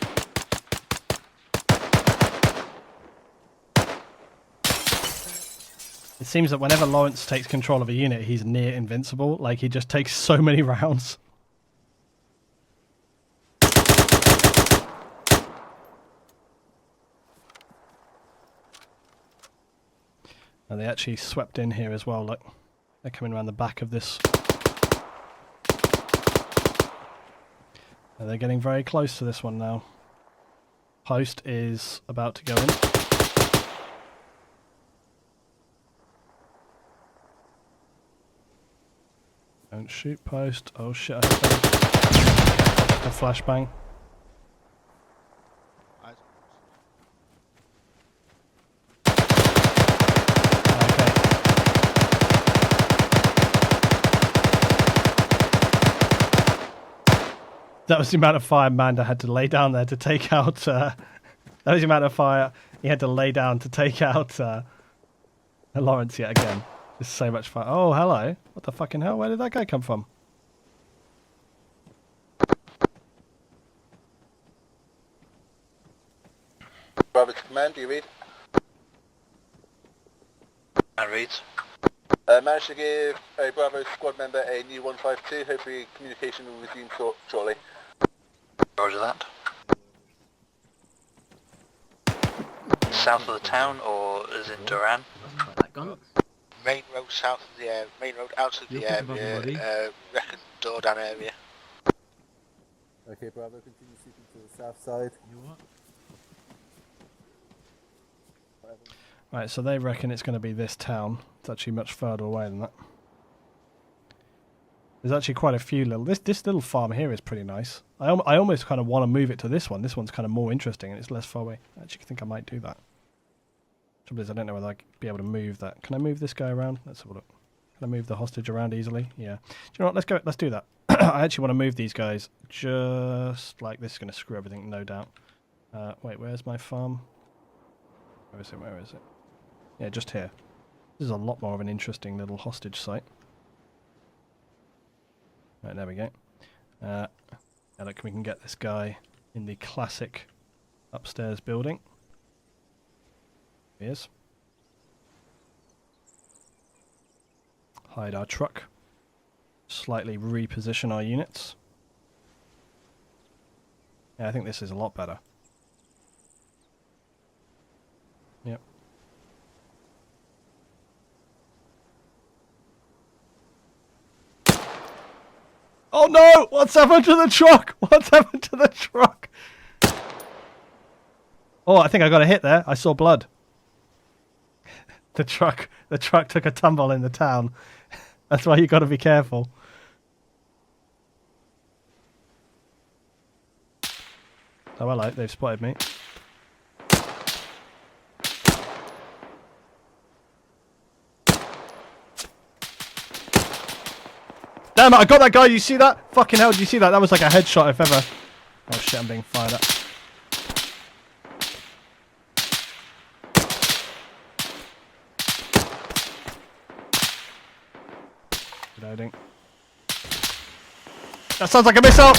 It seems that whenever Lawrence takes control of a unit, he's near invincible. Like, he just takes so many rounds. And they actually swept in here as well. Look, they're coming around the back of this. And they're getting very close to this one now. Post is about to go in. Don't shoot post. Oh shit, I hit a flashbang. That was the amount of fire Manda had to lay down there to take out... that was the amount of fire he had to lay down to take out Lawrence yet again. There's so much fire. Oh, hello. What the fucking hell? Where did that guy come from? Robert's command, do you read? I read. Managed to give a Bravo squad member a new 152. Hopefully communication will resume shortly. Roger that. South of the town, or is in Duran? Main road south of the area, main road out of the area, reckon Dordan area. Okay, Bravo, continue sweeping to the south side. Right, so they reckon it's going to be this town. It's actually much further away than that. There's actually quite a few little... This little farm here is pretty nice. I almost kind of want to move it to this one. This one's kind of more interesting and it's less far away. I actually think I might do that. Trouble is, I don't know whether I'd be able to move that. Can I move this guy around? Let's have a look. Can I move the hostage around easily? Yeah. Do you know what? Let's go. Let's do that. I actually want to move these guys just like this. Is going to screw everything, no doubt. Wait, where's my farm? Where is it? Where is it? Yeah, just here. This is a lot more of an interesting little hostage site. Right, there we go. Now look, we can get this guy in the classic upstairs building. Here he is. Hide our truck. Slightly reposition our units. Yeah, I think this is a lot better. Yep. Oh no! What's happened to the truck? What's happened to the truck? Oh, I think I got a hit there. I saw blood. The truck took a tumble in the town. That's why you got to be careful. Oh, hello, they've spotted me. Damn it, I got that guy, you see that? Fucking hell, did you see that? That was like a headshot if ever. Oh shit, I'm being fired at. Reloading. That sounds like a missile!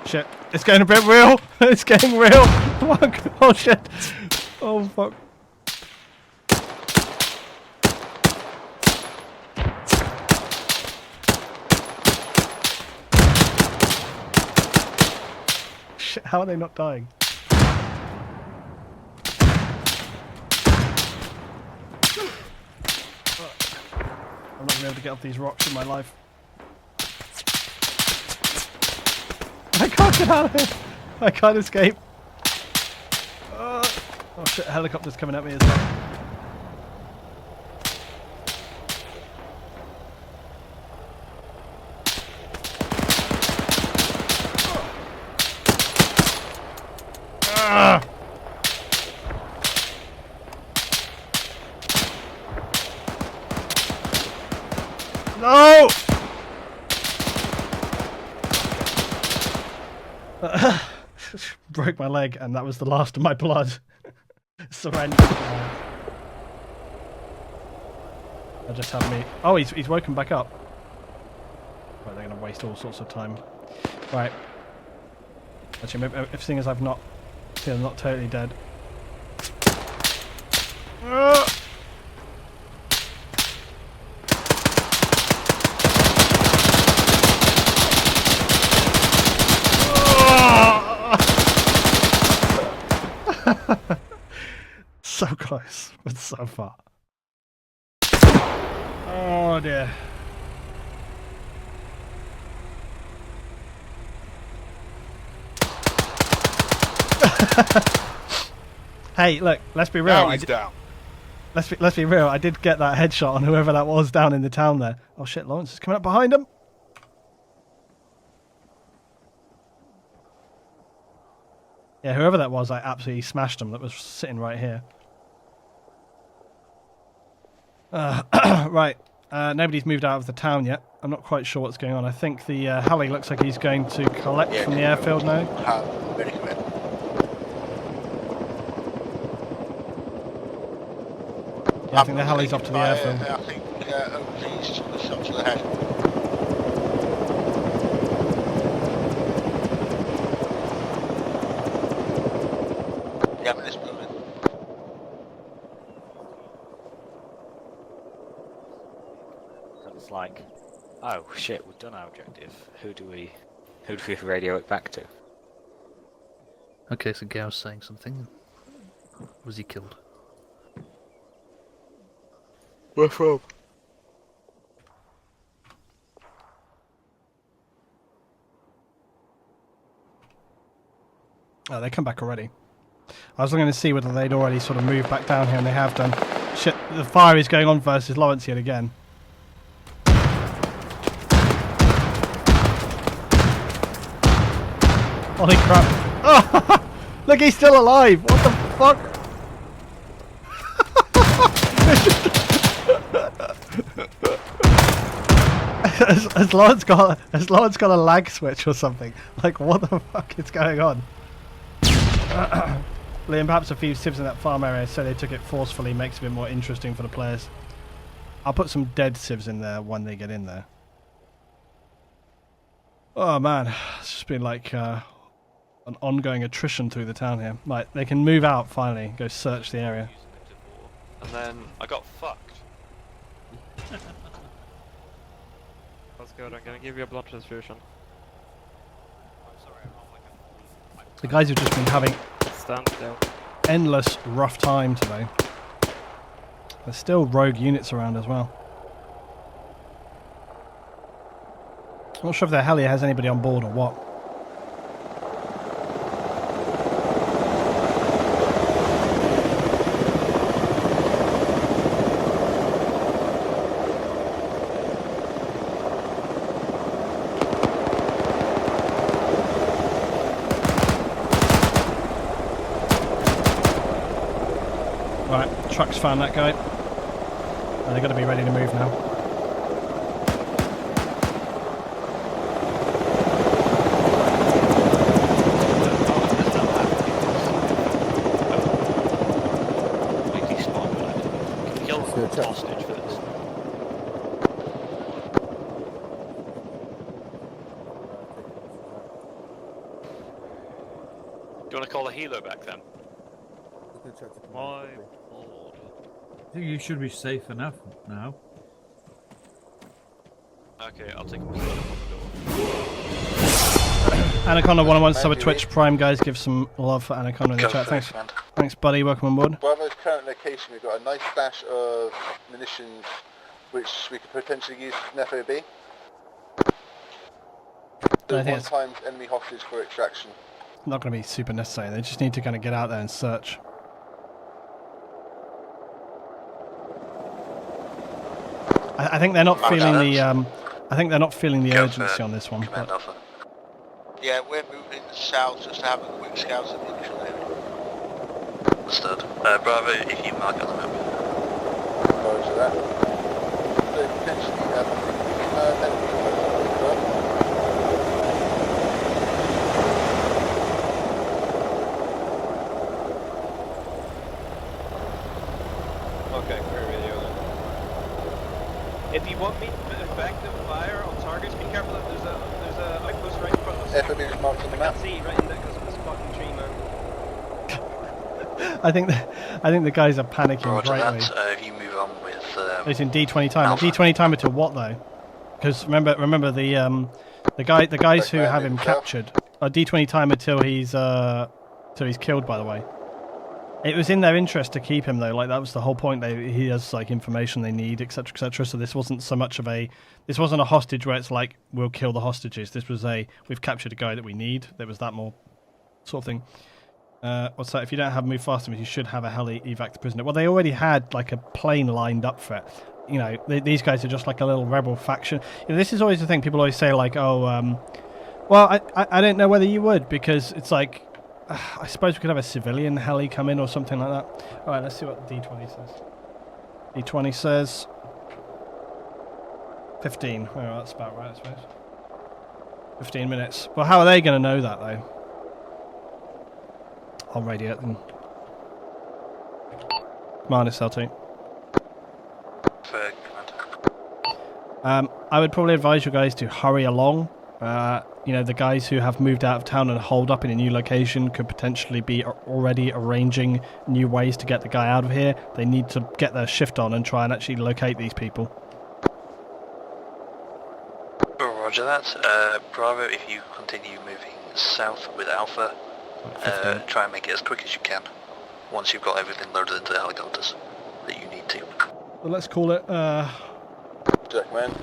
Shit, it's getting a bit real. It's getting real. Fuck. Oh shit. Oh fuck. Shit, how are they not dying? I'm not gonna be able to get up these rocks in my life. I can't get out of here. I can't escape. Oh shit, a helicopter's coming at me as well. No! Broke my leg, and that was the last of my blood. Surrender. I just have me. Oh, he's woken back up. Right, they're gonna waste all sorts of time. Right. Actually, maybe, if seeing as I'm not totally dead. So close, but so far. Oh dear. Hey, look, let's be real. Now he's down. Let's be real. I did get that headshot on whoever that was down in the town there. Oh shit, Lawrence is coming up behind him. Yeah, whoever that was, I absolutely smashed him. That was sitting right here. Right. Nobody's moved out of the town yet. I'm not quite sure what's going on. I think the Halley looks like he's going to collect from the airfield now. Ready to come in. Yeah, I think the heli's off to the airfield. I think overseas to the shot to the head. Yeah, I'm in this building. It's like, oh shit, we've done our objective. Who do we radio it back to? Okay, so Gau's saying something. Was he killed? Where from? Oh, they come back already. I was looking to see whether they'd already sort of moved back down here, and they have done. Shit, the fire is going on versus Lawrence yet again. Holy crap. Oh, look, he's still alive. What the fuck? Has Lawrence got a lag switch or something? Like, what the fuck is going on? Liam, perhaps a few civs in that farm area, so they took it forcefully, makes it a bit more interesting for the players. I'll put some dead civs in there when they get in there. Oh man, it's just been like an ongoing attrition through the town here. Like, they can move out finally, go search the area. And then I got fucked. That's good, I'm gonna give you a blood transfusion. The guys have just been having Stand still. endless rough time today. There's still rogue units around as well. I'm not sure if their heli has anybody on board or what. Right, truck's found that guy. And they're going to be ready to move now. Hostage first. Do you want to call a helo back then? My lord. I think you should be safe enough now. Okay, I'll take a position on the door. Anaconda 101 sub at Twitch Prime, guys. Give some love for Anaconda in the chat. Thanks. Thanks, buddy. Welcome on board. Bravo's current location, we've got a nice stash of munitions which we could potentially use as an FOB. I think One it's times enemy hostage for extraction. not going to be super necessary. They just need to kind of get out there and search. I think they're not feeling the. I think they're not feeling the urgency on this one. But Yeah, we're moving south just to have a quick scout of the initial area. Understood. Bravo, if you mark on the map. Roger that. So potentially, Okay, clear video then. If you want me to back them fire on targets, be careful that there's a outpost right in front of us. FOB is marked on the I map. can't see right in there because of this fucking tree, man. I think the guys are panicking Roger greatly. that. If you move on with... It's in D20 timer. Alpha. D20 timer to what though? Because remember the guys who have him captured. D20 timer till he's killed. By the way, it was in their interest to keep him though. Like that was the whole point. He has like information they need, etc., etc. So this wasn't so much of a hostage where it's like we'll kill the hostages. This was we've captured a guy that we need. There was that more sort of thing. What's that? If you don't have move fast enough, you should have a heli evac the prisoner. Well, they already had like a plane lined up for it. You know, these guys are just like a little rebel faction. You know, this is always the thing. People always say like, oh, well, I don't know whether you would, because it's like, I suppose we could have a civilian heli come in or something like that. All right, let's see what D20 says. D20 says 15. Oh, that's about right, I suppose. 15 minutes. Well, how are they going to know that though? I'll radio it then. Come on, SLT. I would probably advise you guys to hurry along. You know, the guys who have moved out of town and holed up in a new location could potentially be already arranging new ways to get the guy out of here. They need to get their shift on and try and actually locate these people. Roger that. Bravo, if you continue moving south with Alpha, try and make it as quick as you can once you've got everything loaded into the helicopters that you need to. Well, let's call it. Jack, man.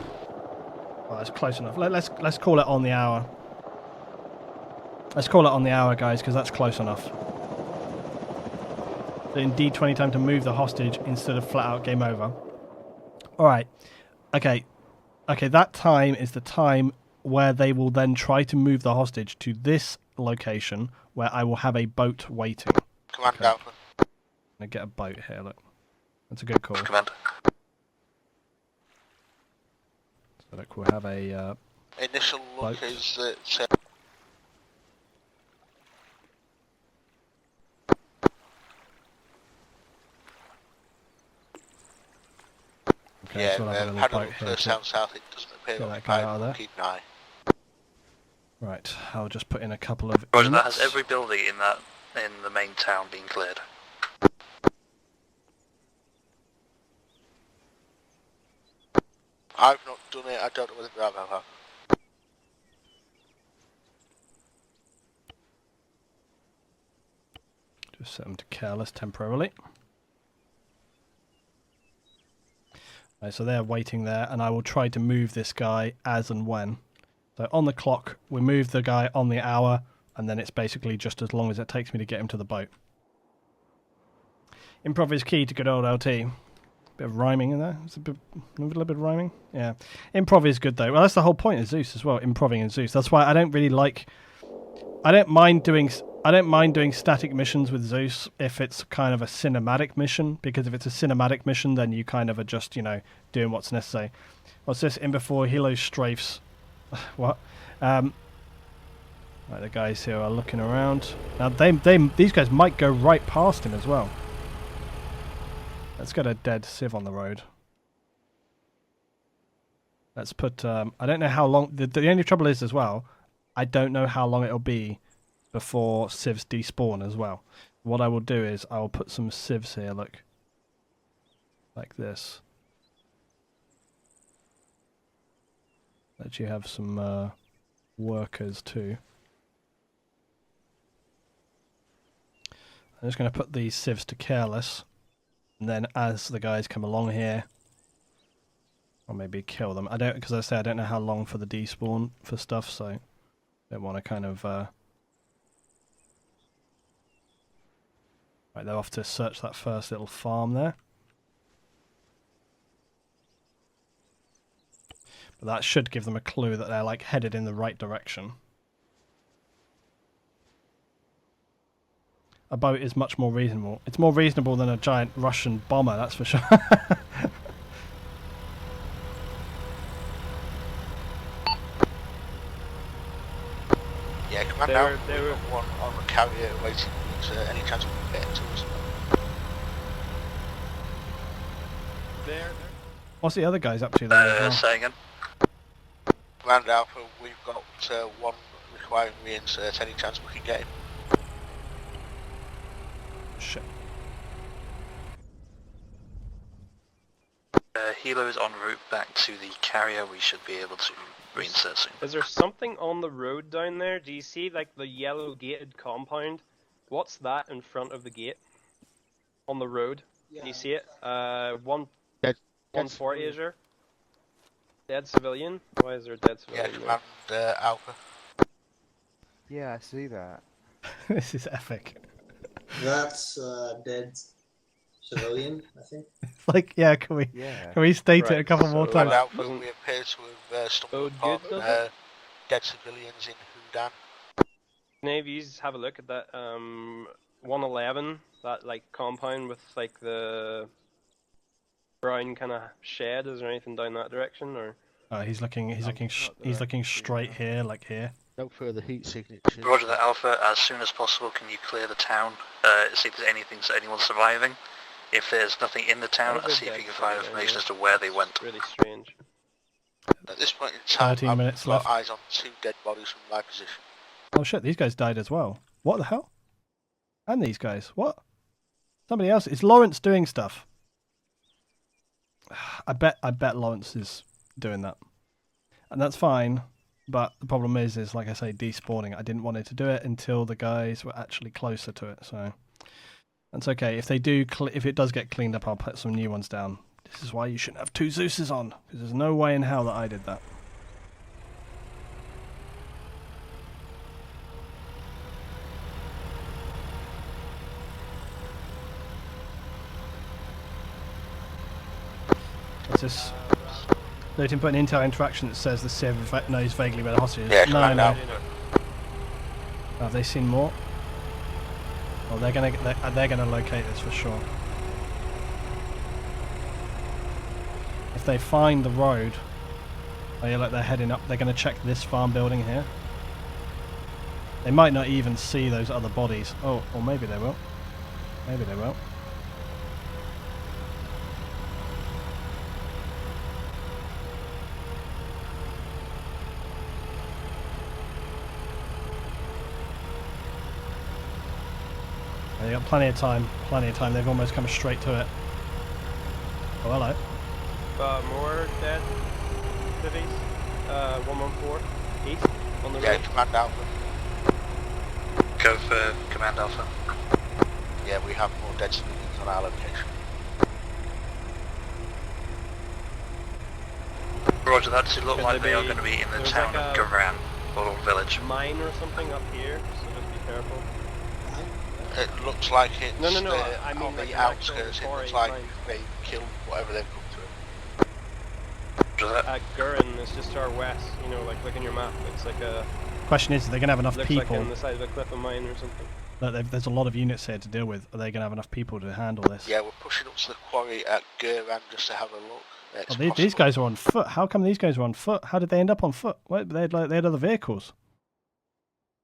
Oh, that's close enough. Let's call it on the hour. Let's call it on the hour, guys, because that's close enough. So indeed, 20 time to move the hostage instead of flat out game over. All right. Okay. Okay, that time is the time where they will then try to move the hostage to this location where I will have a boat waiting. Command Alpha. I'm going to get a boat here, look. That's a good call. Command. So look, we'll have a Initial look boat. is that... Okay, yeah, so we'll have a little had a boat look here first to down south, it doesn't appear get on that guy fire, out of but there. keep an eye. Right, I'll just put in a couple of Roger, that units. has every building in the main town being cleared. I've not done it, I don't know whether Bravo have. Just set them to careless temporarily. Right, so they're waiting there, and I will try to move this guy as and when. So on the clock, we move the guy on the hour, and then it's basically just as long as it takes me to get him to the boat. Improv is key to good old LT. Bit of rhyming in there. It's a little bit of rhyming. Yeah, improv is good though. Well, that's the whole point of Zeus as well. Improving in Zeus. That's why I don't really like. I don't mind doing static missions with Zeus if it's kind of a cinematic mission, because if it's a cinematic mission, then you kind of are just, you know, doing what's necessary. What's this? In before Hilo strafes. What? Right, the guys here are looking around. Now these guys might go right past him as well. Let's get a dead civ on the road. Let's put. I don't know how long. The only trouble is as well, I don't know how long it'll be before civs despawn as well. What I will do is I will put some civs here. Look, like this. Let you have some workers too. I'm just going to put these civs to careless. And then as the guys come along here, or maybe kill them. I don't, because I say I don't know how long for the despawn for stuff, so I don't want to kind of. Right, they're off to search that first little farm there. But that should give them a clue that they're like headed in the right direction. A boat is much more reasonable. It's more reasonable than a giant Russian bomber, that's for sure. Yeah, Command Alpha, we've got one on the carrier waiting for any chance we can get to us. What's the other guys up to there as well? Say again. Command Alpha, we've got one requiring reinsert, any chance we can get him? Shit. Hilo is en route back to the carrier. We should be able to reinsert soon. Is there something on the road down there? Do you see like the yellow gated compound? What's that in front of the gate? On the road? Yeah. Can you see it? 140 is there? Dead civilian? Why is there a dead Yeah, civilian? Command Alpha. Yeah, I see that. This is epic. That's dead civilian, I think. Like, yeah, can we state it a couple more Command times? Alpha, we appear to have stumbled Oh, upon good, does dead civilians in Houdan. Navies, have a look at that 111, that like compound with like the brown kind of shed. Is there anything down that direction, or? He's looking straight here, like here. No further heat signature. Roger that, Alpha. As soon as possible, can you clear the town? See if there's anything, anyone surviving. If there's nothing in the town, see if you can find information as to where they went. Really strange. At this point in time, 13 I've minutes got left. eyes on 2 dead bodies from my position. Oh shit, these guys died as well. What the hell? And these guys. What? Somebody else. Is Lawrence doing stuff? I bet Lawrence is doing that. And that's fine. But the problem is like I say, despawning. I didn't want it to do it until the guys were actually closer to it. So that's okay. If they do, if it does get cleaned up, I'll put some new ones down. This is why you shouldn't have 2 Zeuses on, because there's no way in hell that I did that. What's this? They didn't put an intel interaction that says the Civ knows vaguely where the hostage is. Yeah, no. out. Have they seen more? Well, they're gonna locate this for sure. If they find the road, oh yeah, look, they're heading up. They're gonna check this farm building here. They might not even see those other bodies. Oh, or maybe they will. Maybe they will. They got plenty of time. Plenty of time. They've almost come straight to it. Oh, hello. More dead cities. 114 east on the Yeah, road. Command Alpha. Go for Command Alpha. Yeah, we have more dead civilians on our location. Roger that. Does it look Could like they they are be- going to be in the there's town like of a- Garan or village? Mine or something up here, so just be careful. It looks like it's No, I mean on like the an outskirts. actual It quarry looks like mine. they killed whatever they've come to. Roger that. Gurin is just to our west, you know, like look in your map. It's like a Question is, are they going to have enough looks people? like on the side of a cliff of mine or something. Look, there's a lot of units here to deal with. Are they going to have enough people to handle this? Yeah, we're pushing up to the quarry at Guran just to have a look. It's Oh, these possible. guys are on foot. How come these guys are on foot? How did they end up on foot? Wait, they had other vehicles.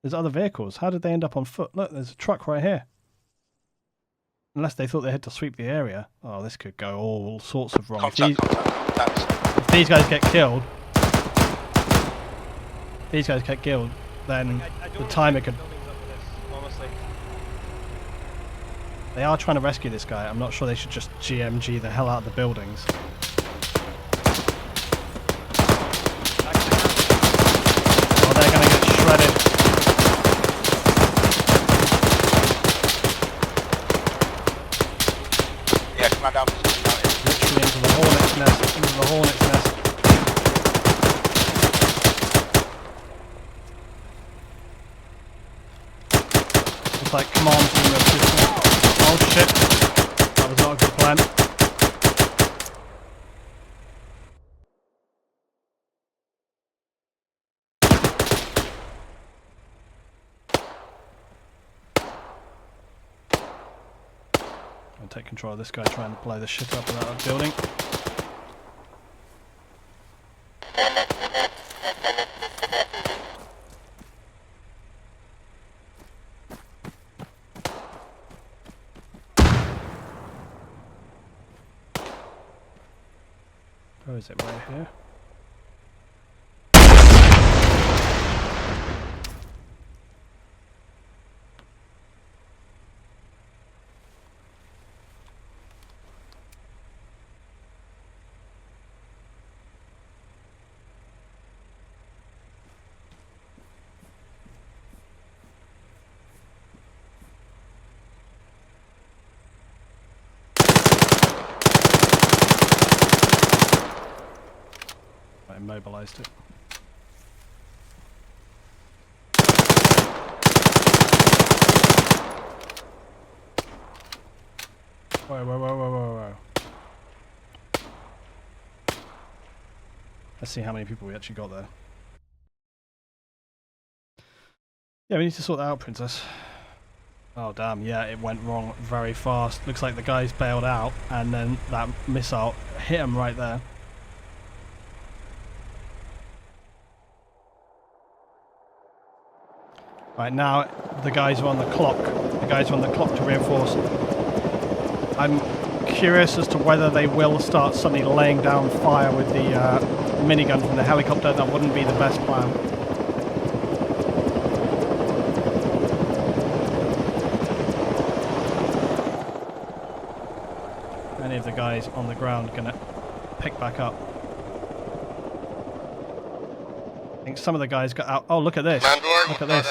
There's other vehicles. How did they end up on foot? Look, there's a truck right here. Unless they thought they had to sweep the area. Oh, this could go all sorts of wrong. Contact. If these guys get killed, then the time it could. Honestly. They are trying to rescue this guy. I'm not sure they should just GMG the hell out of the buildings. Oh, they're going to get shredded. Yeah, Command Alpha's coming out here. Literally into the hornet's nest. Into the hornet's nest. It's like command team of just... Oh shit. That was not a good plan. I'll take control of this guy trying to blow the shit up of that building. Where is it? Right here. I immobilized it. Whoa. Let's see how many people we actually got there. Yeah, we need to sort that out, Princess. Oh damn, yeah, it went wrong very fast. Looks like the guys bailed out and then that missile hit him right there. Right now, the guys are on the clock. The guys are on the clock to reinforce. I'm curious as to whether they will start suddenly laying down fire with the minigun from the helicopter, that wouldn't be the best plan. Any of the guys on the ground gonna pick back up. I think some of the guys got out. Oh, look at this. Look at this.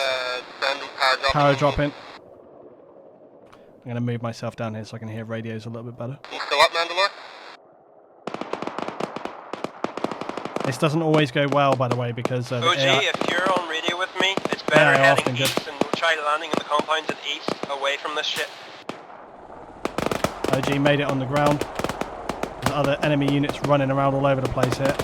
Power dropping. I'm going to move myself down here so I can hear radios a little bit better. You still up, Mandalore? This doesn't always go well, by the way, because... OG, if you're on radio with me, it's better heading east and we'll try landing in the compound to the east, away from this shit. OG made it on the ground. There's other enemy units running around all over the place here.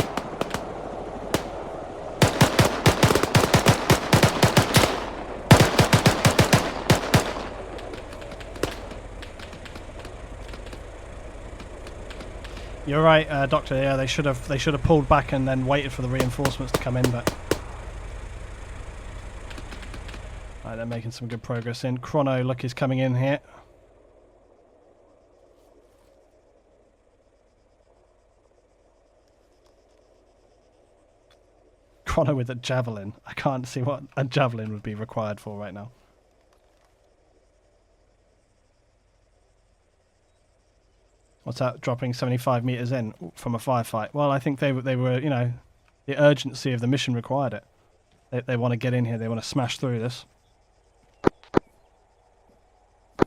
You're right, Doctor. Yeah, they should have pulled back and then waited for the reinforcements to come in. But right, they're making some good progress in. Chrono, look, is coming in here. Chrono with a javelin. I can't see what a javelin would be required for right now. What's that? Dropping 75 meters in from a firefight. Well, I think they were, you know, the urgency of the mission required it. They want to get in here. They want to smash through this.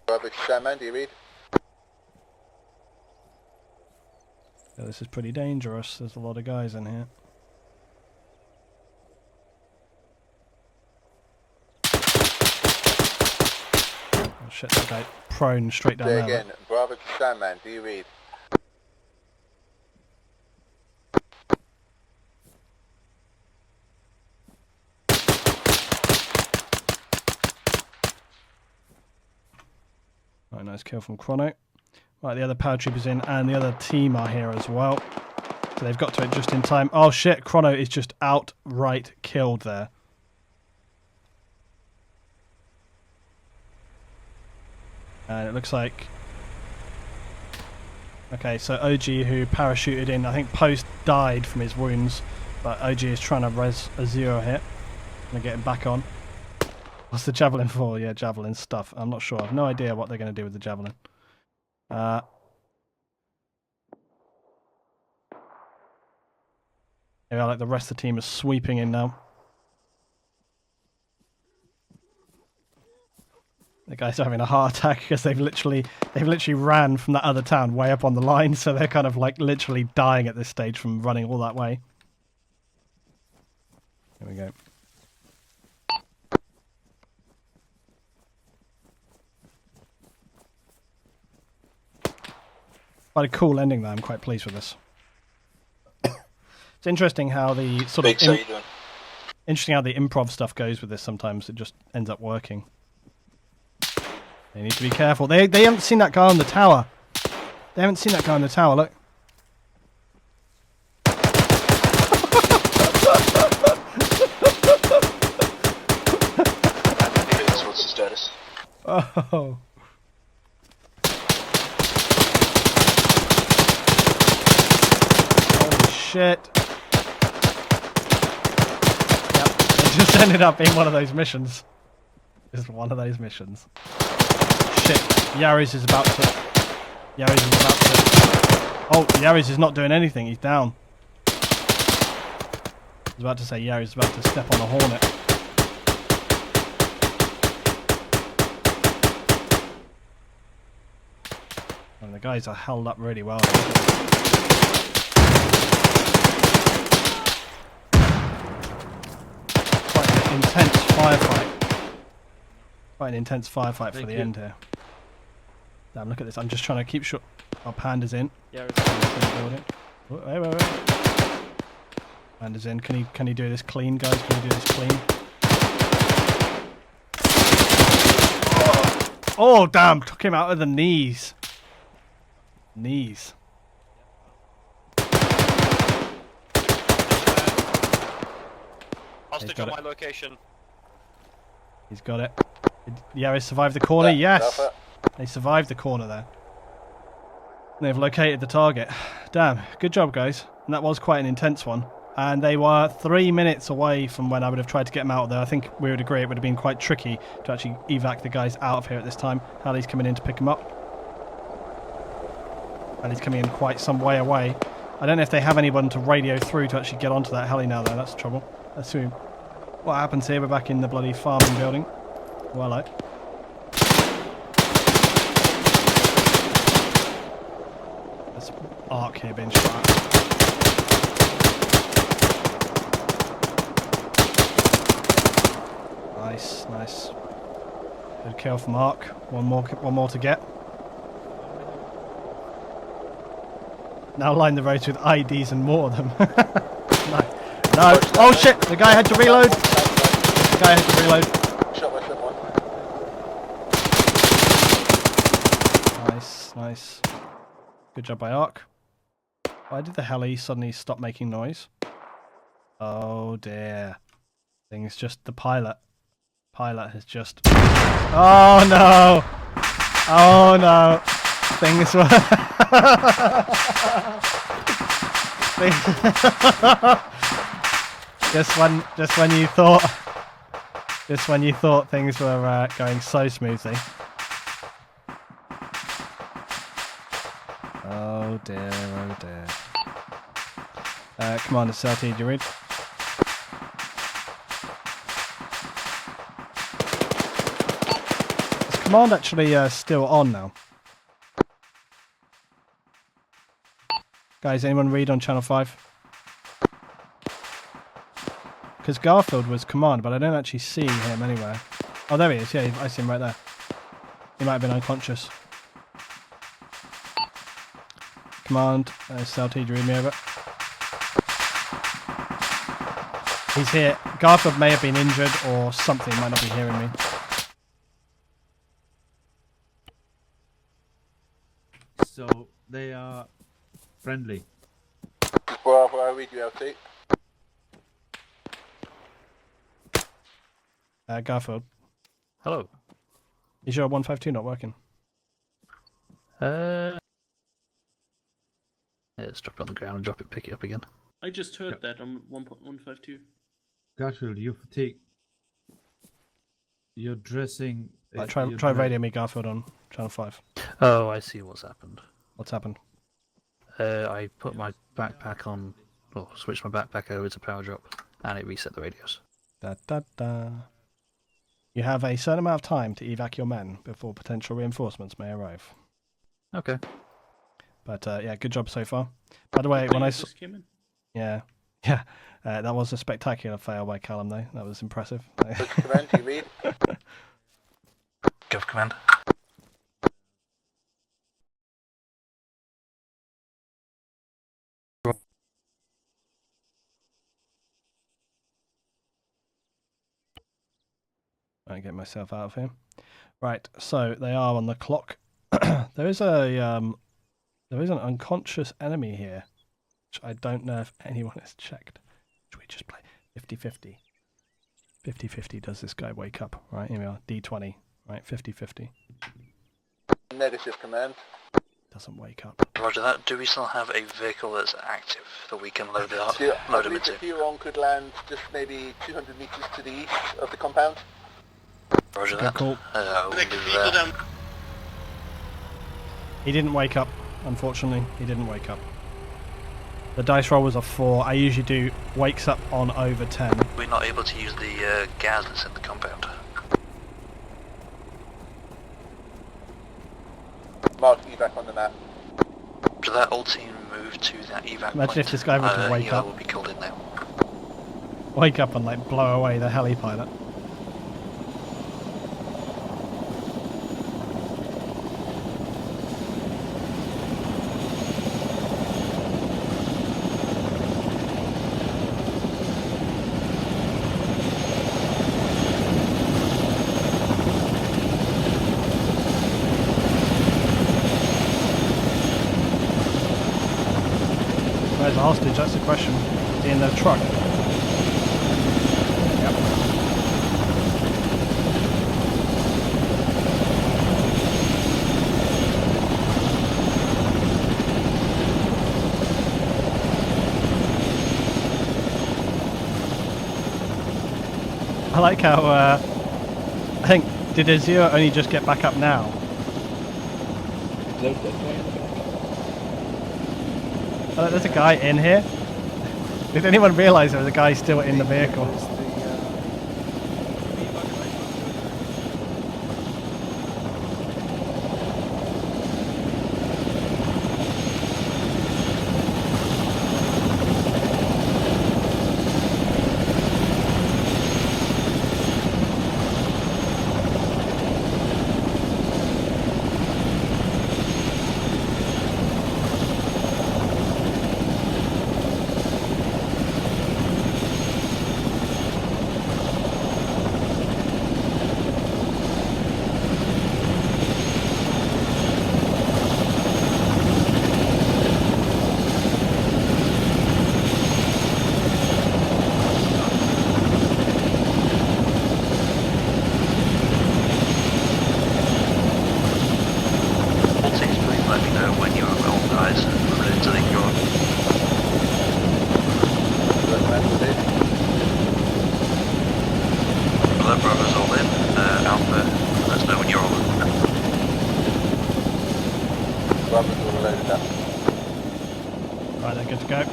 Bravo Shaman, do you read? Yeah, this is pretty dangerous. There's a lot of guys in here. Oh shit! That guy prone straight down there. Again, Bravo Shaman, do you read? Right, nice kill from Chrono. Right, the other paratroopers in, and the other team are here as well. So they've got to it just in time. Oh shit! Chrono is just outright killed there. And it looks like... Okay, so OG, who parachuted in, I think Post died from his wounds, but OG is trying to res a zero hit. Gonna get him back on. What's the javelin for? Yeah, javelin stuff. I'm not sure. I have no idea what they're going to do with the javelin. Yeah, like the rest of the team is sweeping in now. The guys are having a heart attack because they've literally ran from that other town way up on the line, so they're kind of like literally dying at this stage from running all that way. Here we go. Quite a cool ending though. I'm quite pleased with this. It's interesting how the sort of interesting how the improv stuff goes with this. Sometimes it just ends up working. They need to be careful. They haven't seen that guy on the tower. They haven't seen that guy on the tower. Look. What's the status? Oh. Holy shit. Yep. It just ended up being one of those missions. It's one of those missions. Shit. Yaris is about to... Oh, Yaris is not doing anything. He's down. I was about to say Yaris is about to step on a hornet. And the guys are held up really well. Quite an intense firefight. Quite an intense firefight for the end here. Damn, look at this. I'm just trying to keep short. Our panda's in. Yeah, wait. Panda's in. Can he do this clean, guys? Can he do this clean? Oh, damn! Took him out of the knees. Hostage on my location. He's got it. Did Yaris survive the corner? Yes! They survived the corner there. They've located the target. Damn, good job guys. And that was quite an intense one. And they were 3 minutes away from when I would have tried to get them out of there. I think we would agree it would have been quite tricky to actually evac the guys out of here at this time. Halley's coming in to pick them up. And he's coming in quite some way away. I don't know if they have anyone to radio through to actually get onto that heli now, though. That's the trouble. Let's see what happens here. We're back in the bloody farming building. Oh, hello. There's Ark here being shot at. Nice, nice. Good kill from Ark. One more to get. Now line the roads with IDs and more of them. No. No. Oh shit! The guy had to reload. The guy had to reload. Shot by someone. Nice, nice. Good job by Ark. Why did the heli suddenly stop making noise? Oh dear. Thing's just the pilot. Pilot has just... Oh no! Oh no! Things were... just when you thought things were going so smoothly. Oh dear, oh dear. Commander Celti, do you read? Is command actually still on now? Guys, anyone read on channel 5? Because Garfield was command, but I don't actually see him anywhere. Oh, there he is. Yeah, I see him right there. He might have been unconscious. Command, Celti, do you read me over? He's here. Garfield may have been injured or something, might not be hearing me. So they are friendly. Bravo, I read you out, see? Garfield. Hello. Is your 152 not working? Let's drop it on the ground and drop it, pick it up again. I just heard that on 1.152. Garfield, you're fatigued. You're dressing. Try radio me, Garfield, on channel 5. Oh, I see what's happened. What's happened? I put my backpack on, or switched my backpack over to power drop, and it reset the radios. Da da da. You have a certain amount of time to evac your men before potential reinforcements may arrive. Okay. But yeah, good job so far. By the way, when I saw... Yeah. Yeah. That was a spectacular fail by Callum, though. That was impressive. Command, you read? Gov command. I'll get myself out of here. Right, so they are on the clock. There is an unconscious enemy here, which I don't know if anyone has checked. Should we just play 50-50? 50-50, does this guy wake up? Right, here we are, D20. Right, 50-50. Negative, command. Doesn't wake up. Roger that. Do we still have a vehicle that's active that we can load I him believe into? the Huron could land just maybe 200 meters to the east of the compound. Roger Okay, that. cool. We'll move there. He didn't wake up, unfortunately. He didn't wake up. The dice roll was a 4. I usually do wakes up on over 10. We're not able to use the gas that's in the compound. Mark evac on the map. So that all team move to that evac Imagine point. if this guy were to wake up. Will be called in now. Wake up and like blow away the heli pilot. Where's the hostage? That's the question. Is he in the truck? Yep. I like how, I think, did Azure only just get back up now? Oh, there's a guy in here. Did anyone realise there was a guy still in the vehicle? Right, they're good to go.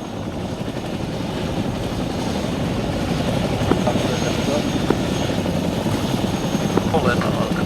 Pull in.